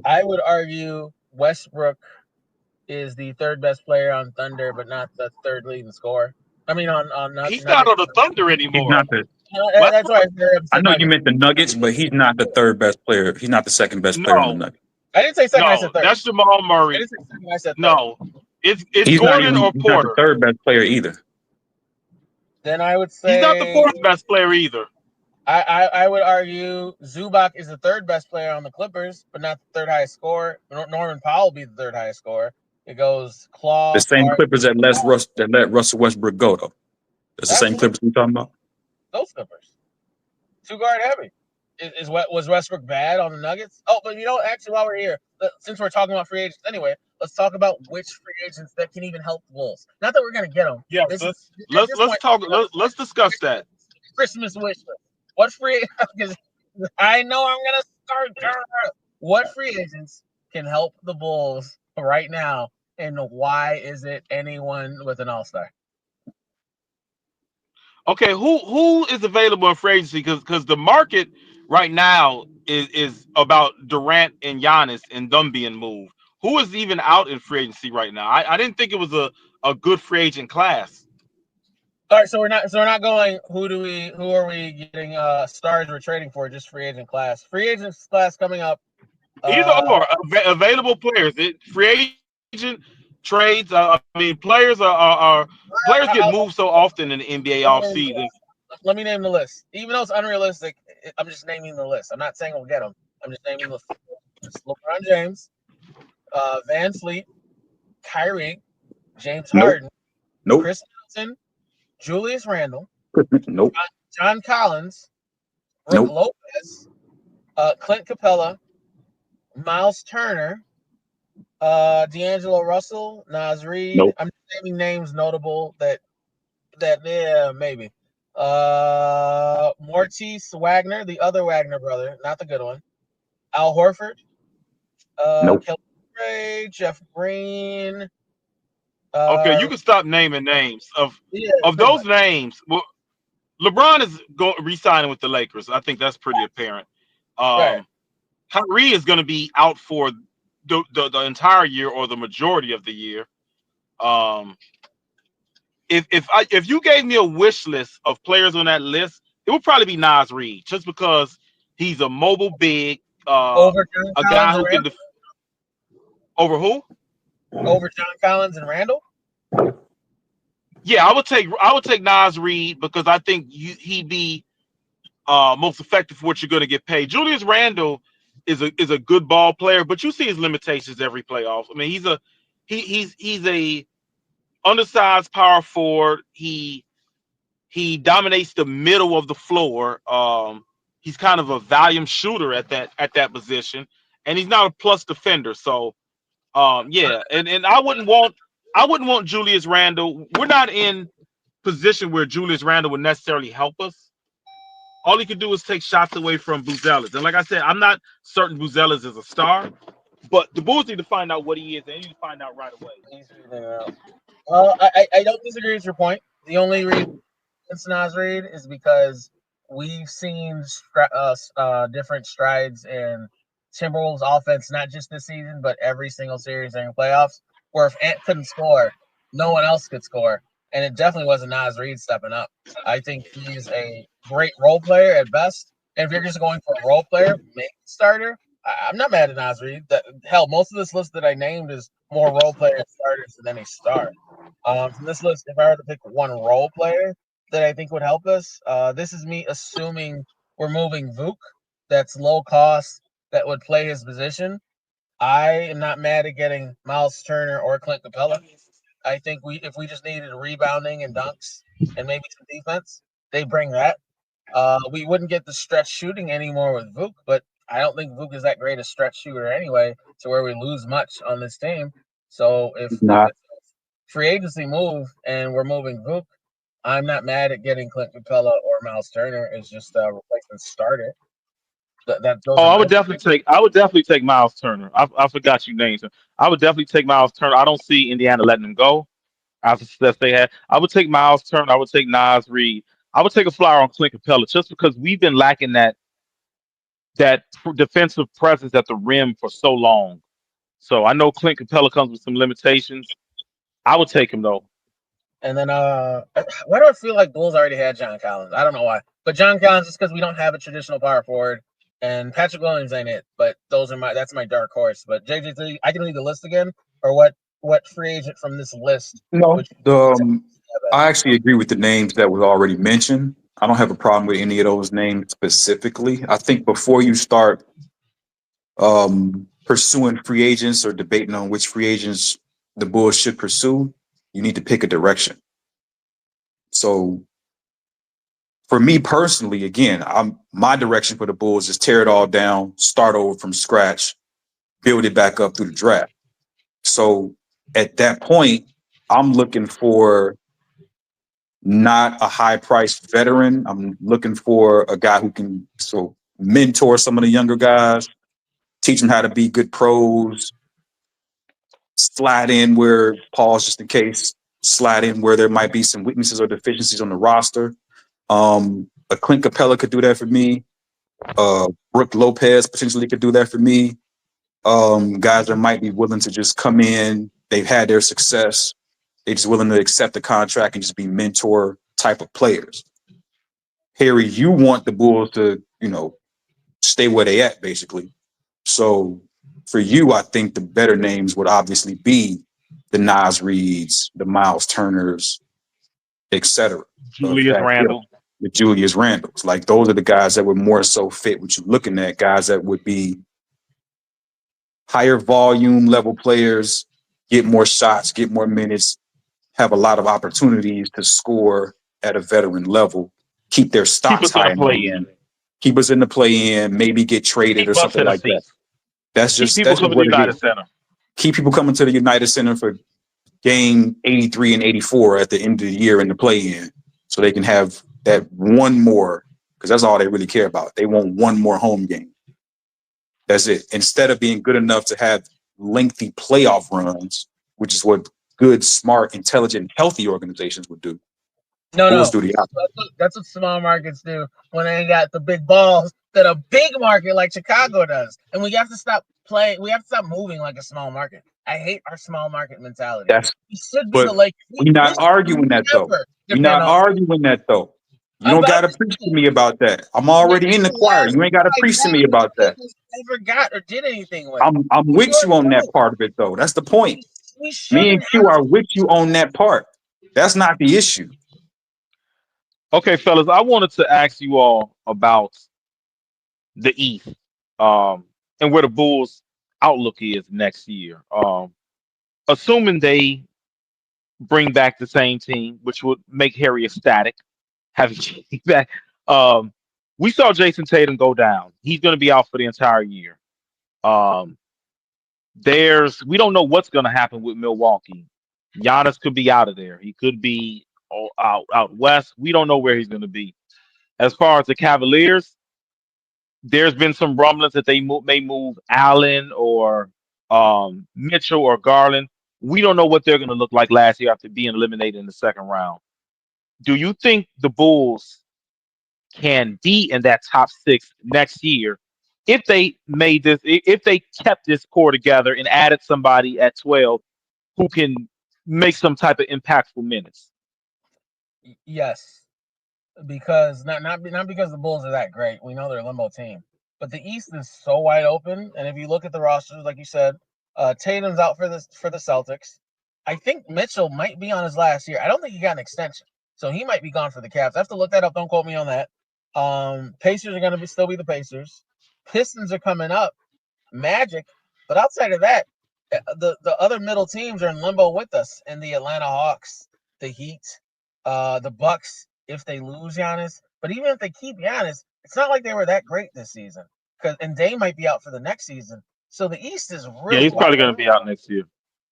I would argue Westbrook is the third best player on Thunder, but not the third leading scorer. I mean, on not. He's not on the Thunder anymore. That's why I know you meant the Nuggets, but he's not the third best player. He's not the second best player on the No, Nuggets. I didn't say second. I no, said third. that's Jamal I Murray. didn't say second. I said third. No, it's He's Gordon or he's not the Porter. third best player either. Then I would He's not the say fourth best player either. I would argue Zubac is the third best player on the Clippers, but not the third highest scorer. Norman Powell will be the third highest scorer. It goes Claw. The same Clark, Clippers that let Russell Westbrook go though. That's the same absolutely. Clippers we talking about. Those Clippers. 2-guard heavy. Was Westbrook bad on the Nuggets? Oh, but actually, while we're here, since we're talking about free agents anyway, let's talk about which free agents that can even help the Wolves. Not that we're gonna get them. Yeah, let's discuss that. Christmas wish list. What free? Because I know I'm gonna start. What free agents can help the Bulls right now, and why is it anyone with an All-Star? Okay, who is available in free agency? Because the market right now is about Durant and Giannis and them being moved. Who is even out in free agency right now? I didn't think it was a good free agent class. All right, so we're not going. Who are we getting? Stars we're trading for? Just free agent class. Free agent class coming up. Either or available players. Free agent trades. I mean, players players get moved so often in the NBA offseason. Let me name the list. Even though it's unrealistic, I'm just naming the list. I'm not saying we'll get them. I'm just naming the list. It's LeBron James, Van Fleet, Kyrie, James Harden, Nope. Chris Middleton, Julius Randle, Nope. John Collins, Brook Lopez, Clint Capella, Miles Turner, D'Angelo Russell, Naz Reid. Nope. I'm naming names notable that maybe. Mortice Wagner, the other Wagner brother, not the good one. Al Horford, Nope. Kelly Oubre, Jeff Green. Okay, you can stop naming names of pretty those much. names. Well, LeBron is re-signing with the Lakers. I think that's pretty apparent. Right. Kyrie is going to be out for the entire year or the majority of the year. If you gave me a wish list of players on that list, it would probably be Naz Reid, just because he's a mobile big, Over John a Collins guy and who can Randall? over who? Over John Collins and Randall? Yeah, I would take Naz Reid because I think he'd be most effective for what you're going to get paid. Julius Randle is a good ball player, but you see his limitations every playoff. I mean, he's a undersized power forward. He dominates the middle of the floor. He's kind of a volume shooter at that position, and he's not a plus defender. So yeah, and I wouldn't want Julius Randle. We're not in position where Julius Randle would necessarily help us. All he could do is take shots away from Buzelis. And like I said, I'm not certain Buzelis is a star, but the Bulls need to find out what he is, and they need to find out right away. I don't disagree with your point. The only reason it's Naz Reid is because we've seen different strides in Timberwolves offense, not just this season, but every single series during playoffs, where if Ant couldn't score, no one else could score. And it definitely wasn't Naz Reid stepping up. I think he's a great role player at best. And if you're just going for a role player, maybe starter, I'm not mad at Naz Reid. Hell, most of this list that I named is more role player starters than any star. From this list, if I were to pick one role player that I think would help us, this is me assuming we're moving Vuk. That's low cost, that would play his position. I am not mad at getting Miles Turner or Clint Capella. I think if we just needed rebounding and dunks and maybe some defense, they bring that. We wouldn't get the stretch shooting anymore with Vuk, but I don't think Vuk is that great a stretch shooter anyway, to where we lose much on this team. So if it's a free agency move and we're moving Vuk, I'm not mad at getting Clint Capella or Miles Turner as just a replacement starter. I would definitely take Miles Turner. I forgot you named him. I would definitely take Miles Turner. I don't see Indiana letting him go after the success they had. I would take Miles Turner. I would take Naz Reid. I would take a flyer on Clint Capella just because we've been lacking that defensive presence at the rim for so long. So I know Clint Capella comes with some limitations. I would take him though. And then why do I feel like Bulls already had John Collins? I don't know why, but John Collins is because we don't have a traditional power forward, and Patrick Williams ain't it. But that's my dark horse. But JJ, I can read the list again, or what free agent from this list? No, Which I actually agree with the names that was already mentioned. I don't have a problem with any of those names specifically. I think before you start pursuing free agents or debating on which free agents the Bulls should pursue, you need to pick a direction. So for me personally, again, my direction for the Bulls is tear it all down, start over from scratch, build it back up through the draft. So at that point, I'm looking for not a high-priced veteran. I'm looking for a guy who can mentor some of the younger guys, teach them how to be good pros, slide in where, pause just in case, slide in where there might be some weaknesses or deficiencies on the roster. A Clint Capella could do that for me. Brooke Lopez potentially could do that for me. Guys that might be willing to just come in, they've had their success, they're just willing to accept the contract and just be mentor type of players. Harry, you want the Bulls to, stay where they at, basically. So for you, I think the better names would obviously be the Nas Reeds, the Miles Turners, etc. Julius Randle. The Julius Randles. Like, those are the guys that would more so fit what you're looking at, guys that would be higher volume level players, get more shots, get more minutes, have a lot of opportunities to score at a veteran level, keep their stocks high, keep us in the play-in, maybe get traded or something like that. That's just what it is. Keep people coming to the United Center for game 83 and 84 at the end of the year in the play-in, so they can have that one more, because that's all they really care about. They want one more home game. That's it. Instead of being good enough to have lengthy playoff runs, which is what good, smart, intelligent, healthy organizations would do. No. That's what small markets do when they got the big balls that a big market like Chicago does. And we have to stop playing. We have to stop moving like a small market. I hate our small market mentality. We should be the Lakers. We're not arguing that, though. We're not arguing that, though. You don't got to preach to me about that. I'm already in the choir. You ain't got to preach to me about that. Never got or did anything with. I'm with you on that part of it, though. That's the point. Me and Q are with you on that part. That's not the issue. Okay, fellas, I wanted to ask you all about the East, and where the Bulls' outlook is next year. Assuming they bring back the same team, which would make Harry ecstatic, having Jay back. We saw Jason Tatum go down. He's going to be out for the entire year. We don't know what's going to happen with Milwaukee. Giannis could be out of there. He could be out west. We don't know where he's going to be. As far as the Cavaliers, there's been some rumblings that they may move Allen or Mitchell or Garland. We don't know what they're going to look like last year after being eliminated in the second round. Do you think the Bulls can be in that top 6 next year if they kept this core together and added somebody at 12 who can make some type of impactful minutes? Yes, because not because the Bulls are that great. We know they're a limbo team, but the East is so wide open. And if you look at the rosters, like you said, Tatum's out for the Celtics. I think Mitchell might be on his last year. I don't think he got an extension, so he might be gone for the Cavs. I have to look that up. Don't quote me on that. Pacers are going to still be the Pacers. Pistons are coming up. Magic, but outside of that, the other middle teams are in limbo with us. And the Atlanta Hawks, the Heat, the Bucks, if they lose Giannis. But even if they keep Giannis, it's not like they were that great this season. And they might be out for the next season. So the East is really he's probably going to be out next year.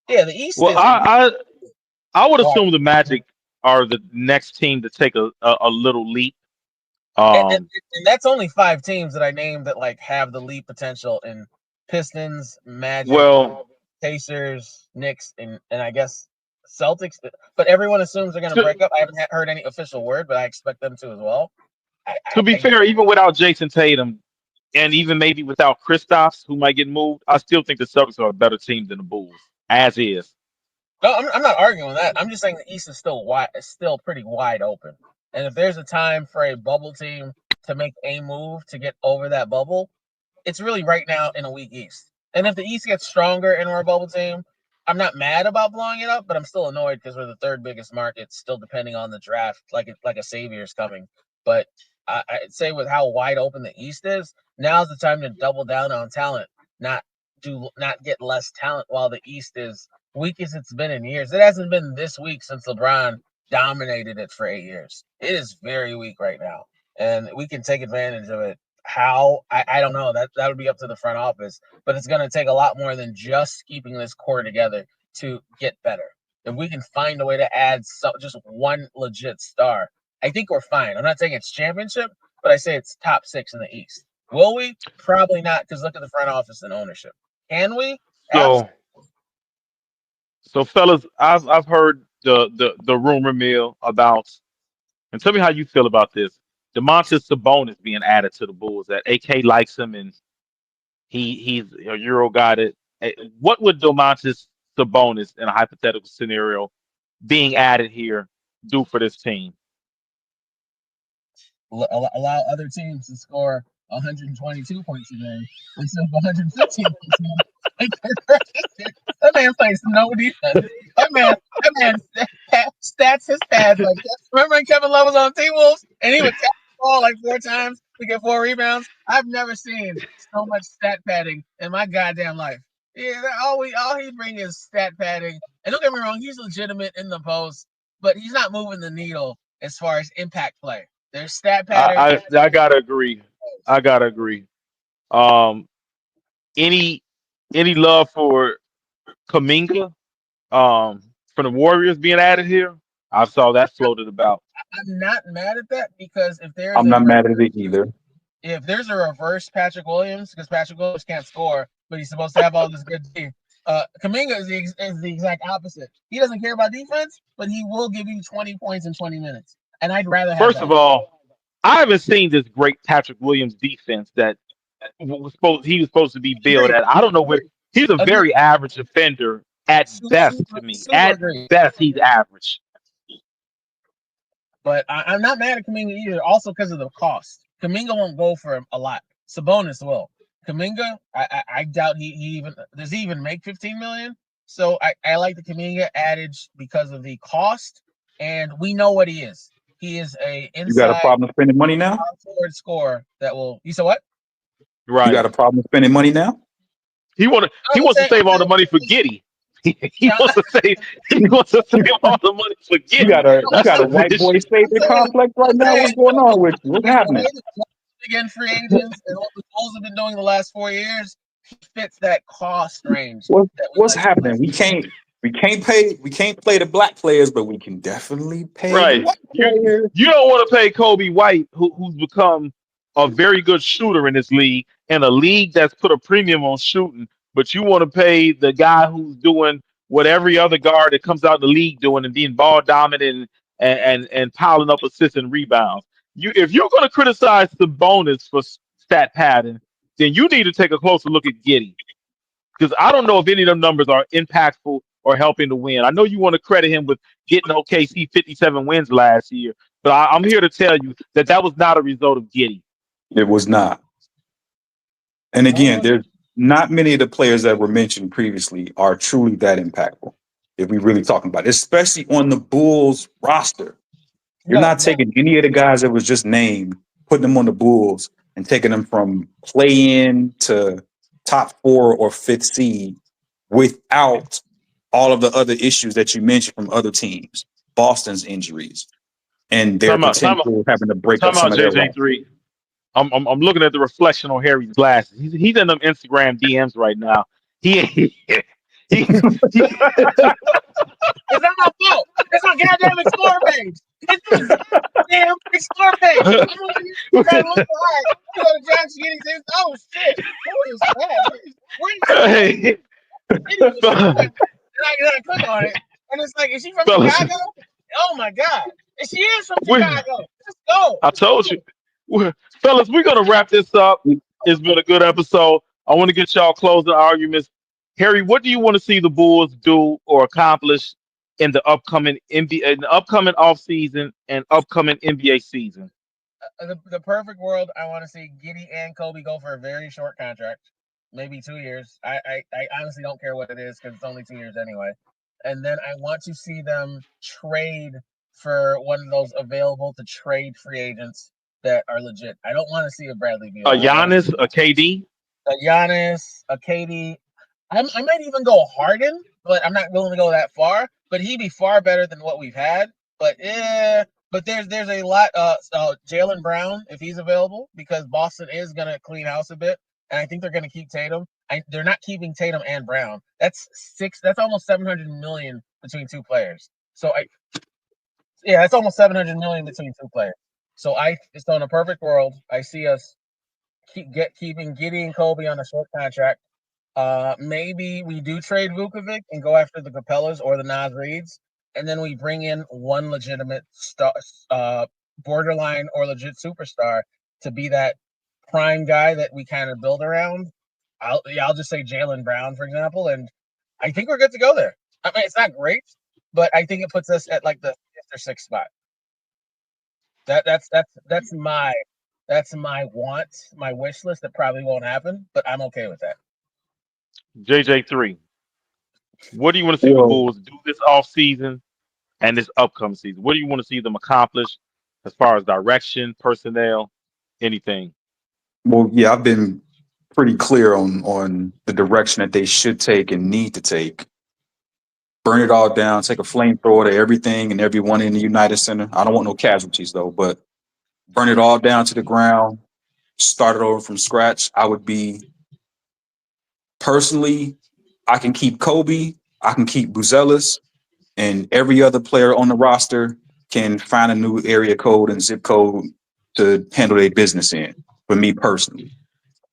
Yeah, the East. Well, I would assume the Magic are the next team to take a little leap. And that's only 5 teams that I named that like have the leap potential in Pistons, Magic, Pacers, Knicks, and I guess Celtics. But everyone assumes they're going to break up. I haven't heard any official word, but I expect them to as well. To be fair, even without Jason Tatum, and even maybe without Kristaps, who might get moved, I still think the Celtics are a better team than the Bulls, as is. No, I'm not arguing with that. I'm just saying the East is still pretty wide open. And if there's a time for a bubble team to make a move to get over that bubble, it's really right now in a weak East. And if the East gets stronger and we're a bubble team, I'm not mad about blowing it up, but I'm still annoyed because we're the third biggest market, still depending on the draft, like a savior's coming. But I'd say with how wide open the East is, now's the time to double down on talent, not not get less talent while the East is weak as it's been in years. It hasn't been this weak since LeBron dominated it for 8 years. It is very weak right now, and we can take advantage of it. How I don't know. That would be up to the front office, but it's going to take a lot more than just keeping this core together to get better. If we can find a way to add just one legit star, I think we're fine. I'm not saying it's championship, but I say it's top 6 in the East. Will we? Probably not, because look at the front office and ownership. Can we? Absolutely. So, so fellas, I've heard the rumor mill about, and tell me how you feel about this. Demontis Sabonis being added to the Bulls. That AK likes him, and he's a Euro guy. What would Demontis Sabonis in a hypothetical scenario being added here do for this team? Allow other teams to score 122 points a game instead of 115 points a game. That man plays no defense. That man stats his pads like that. Remember when Kevin Love was on T Wolves and he would catch the ball like 4 times to get 4 rebounds? I've never seen so much stat padding in my goddamn life. Yeah, all he bring is stat padding. And don't get me wrong, he's legitimate in the post, but he's not moving the needle as far as impact play. There's stat pattern. I gotta agree. I gotta agree. Um, any love for Kaminga from the Warriors being added here? I saw that floated about. I'm not mad at that because I'm not mad at it either. if there's a reverse Patrick Williams, because Patrick Williams can't score, but he's supposed to have all this good team. Kaminga is the exact opposite. He doesn't care about defense, but he will give you 20 points in 20 minutes. And I'd rather have First that. of all, I haven't seen this great Patrick Williams defense that he was supposed to be billed Agree. at. I don't know where he's a Agree. very average defender at best to me. Super At agree. best, he's average. But I'm not mad at Kaminga either, also because of the cost. Kaminga won't go for a lot. Sabonis will. Kaminga, I doubt he does he even make 15 million. So I like the Kaminga adage because of the cost, and we know what he is. He is a You got a inside problem spending money now? forward scorer that will. You said what? You Right. got a problem spending money now? He wants to save all the money for Giddy. He wants to save all the money for Giddy. You got a white boy savior complex right now? What's going on with you? What's happening? Again, free agents and what the Bulls have been doing the last 4 years, he fits that cost range. What's happening? We can't play the black players, but we can definitely pay Right. the white players. You don't want to pay Kobe White, who's become a very good shooter in this league, in a league that's put a premium on shooting, but you want to pay the guy who's doing what every other guard that comes out of the league doing and being ball dominant and piling up assists and rebounds. If you're going to criticize the bonus for stat padding, then you need to take a closer look at Giddy, because I don't know if any of them numbers are impactful or helping to win. I know you want to credit him with getting OKC 57 wins last year, but I'm here to tell you that was not a result of Giddy. It was not. And again, there's not many of the players that were mentioned previously are truly that impactful, if we really talking about it, especially on the Bulls roster. You're not taking any of the guys that was just named, putting them on the Bulls and taking them from play-in to top 4 or 5th seed without all of the other issues that you mentioned from other teams, Boston's injuries, and their potential having to break up some of their JJ3. I'm looking at the reflection on Harry's glasses. He's in them Instagram DMs right now. It's not my fault. It's my goddamn Explorer page. It's the damn Explorer page. I'm looking at look like Josh getting this. Oh shit! Who is that? Where and I click on it, and it's like, is she from Chicago? Oh my god! And she is from Chicago. Let's go. I told you, fellas. We're gonna wrap this up. It's been a good episode. I want to get y'all closing arguments. Harry, what do you want to see the Bulls do or accomplish in the upcoming NBA, in the upcoming off season and upcoming NBA season? The perfect world, I want to see Giddy and Kobe go for a very short contract, maybe 2 years. I honestly don't care what it is because it's only 2 years anyway. And then I want to see them trade for one of those available to trade free agents that are legit. I don't want to see a Bradley Beal. A I want to Giannis, see a KD. a Giannis, a KD. I might even go Harden, but I'm not willing to go that far. But he'd be far better than what we've had. But there's a lot. Jalen Brown, if he's available, because Boston is gonna clean house a bit, and I think they're gonna keep Tatum. They're not keeping Tatum and Brown. That's six. That's almost 700 million between two players. Yeah, that's almost 700 million between two players. So in a perfect world, I see us keeping Giddy and Kobe on a short contract. Maybe we do trade Vukovic and go after the Capellas or the Nas Reeds, and then we bring in one legitimate star, borderline or legit superstar to be that prime guy that we kind of build around. I'll just say Jalen Brown, for example, and I think we're good to go there. I mean, it's not great, but I think it puts us at like the fifth or sixth spot. That's my want, my wish list. That probably won't happen, but I'm okay with that. JJ3. What do you want to see the Well, Bulls do this off season and this upcoming season? What do you want to see them accomplish as far as direction, personnel, anything? yeah, I've been pretty clear on the direction that they should take and need to take. Burn it all down, take a flamethrower to everything and everyone in the United Center. I don't want no casualties though, but burn it all down to the ground, start it over from scratch. I would be personally, I can keep Kobe, I can keep Buzelis, and every other player on the roster can find a new area code and zip code to handle their business in. For me personally,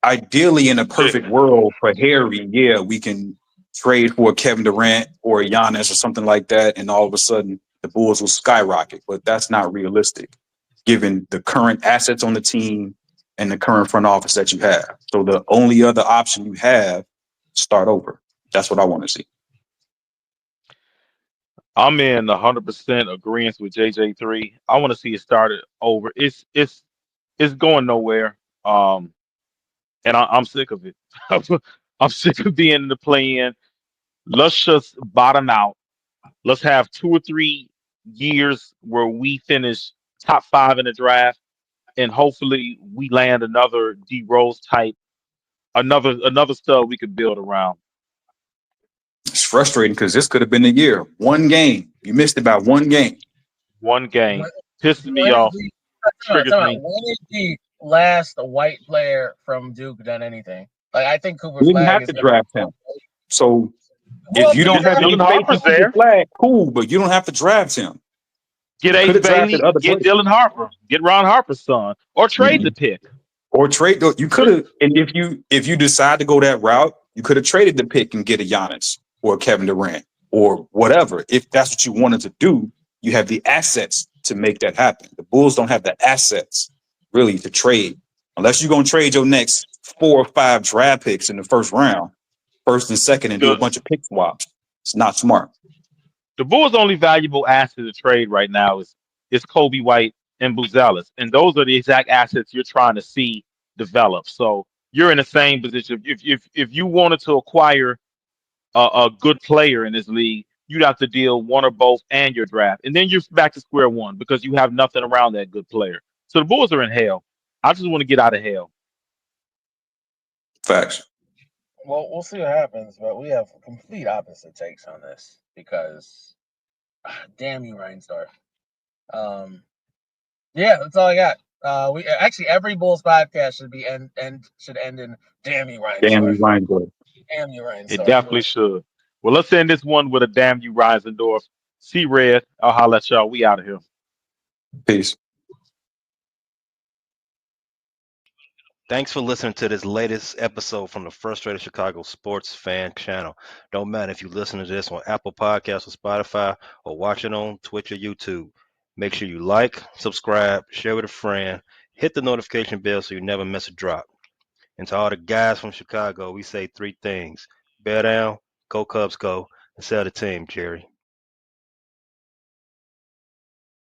ideally, in a J- perfect world for Harry, yeah, we can trade for Kevin Durant or Giannis or something like that, and all of a sudden the Bulls will skyrocket. But that's not realistic, given the current assets on the team and the current front office that you have. So the only other option you have, start over. That's what I want to see. I'm in 100% agreement with JJ3. I want to see it started over. It's going nowhere. And I'm sick of it. I'm sick of being in the play-in. Let's just bottom out. Let's have 2 or 3 years where we finish top five in the draft, and hopefully we land another D Rose type, another stud we could build around. It's frustrating because this could have been the year. One game. You missed it by one game. One game When, pisses me when is off, the triggers me. when is the last white player from Duke done anything? Like I think Cooper You didn't Flag have is to gonna. draft him. So Who if else you did we don't have draft? any Dylan faith in Harper's Cooper there. Flag, cool, but you don't have to draft him. Get You could Ace have drafted Bailey, other get players. Dylan Harper, get Ron Harper's son, or trade the pick. Or trade. You could have, and if you decide to go that route, you could have traded the pick and get a Giannis or a Kevin Durant or whatever. If that's what you wanted to do, you have the assets to make that happen. The Bulls don't have the assets really to trade unless you're going to trade your next 4 or 5 draft picks in the first round, first and second, and do a The bunch of pick swaps. It's not smart. the Bulls' only valuable asset to trade right now is Kobe White and Buzelis, and those are the exact assets you're trying to see develop. So you're in the same position. If you wanted to acquire a good player in this league, you'd have to deal one or both and your draft, and then you're back to square one because you have nothing around that good player. So the Bulls are in hell. I just want to get out of hell. Facts. Well, we'll see what happens, but we have complete opposite takes on this because, damn you, Reinsdorf. Um, yeah, that's all I got. We actually every Bulls podcast should end in damn you, Damn you, Reinsdorf. Ryan Good. Damn you, It Reinsdorf. definitely should. Well, let's end this one with a damn you, Risendorf. See red. I'll holler at y'all. We out of here. Peace. Thanks for listening to this latest episode from the Frustrated Chicago Sports Fan Channel. Don't matter if you listen to this on Apple Podcasts or Spotify or watch it on Twitch or YouTube. Make sure you like, subscribe, share with a friend, hit the notification bell so you never miss a drop. And to all the guys from Chicago, we say 3 things. Bear down, go Cubs, go, and sell the team, Jerry.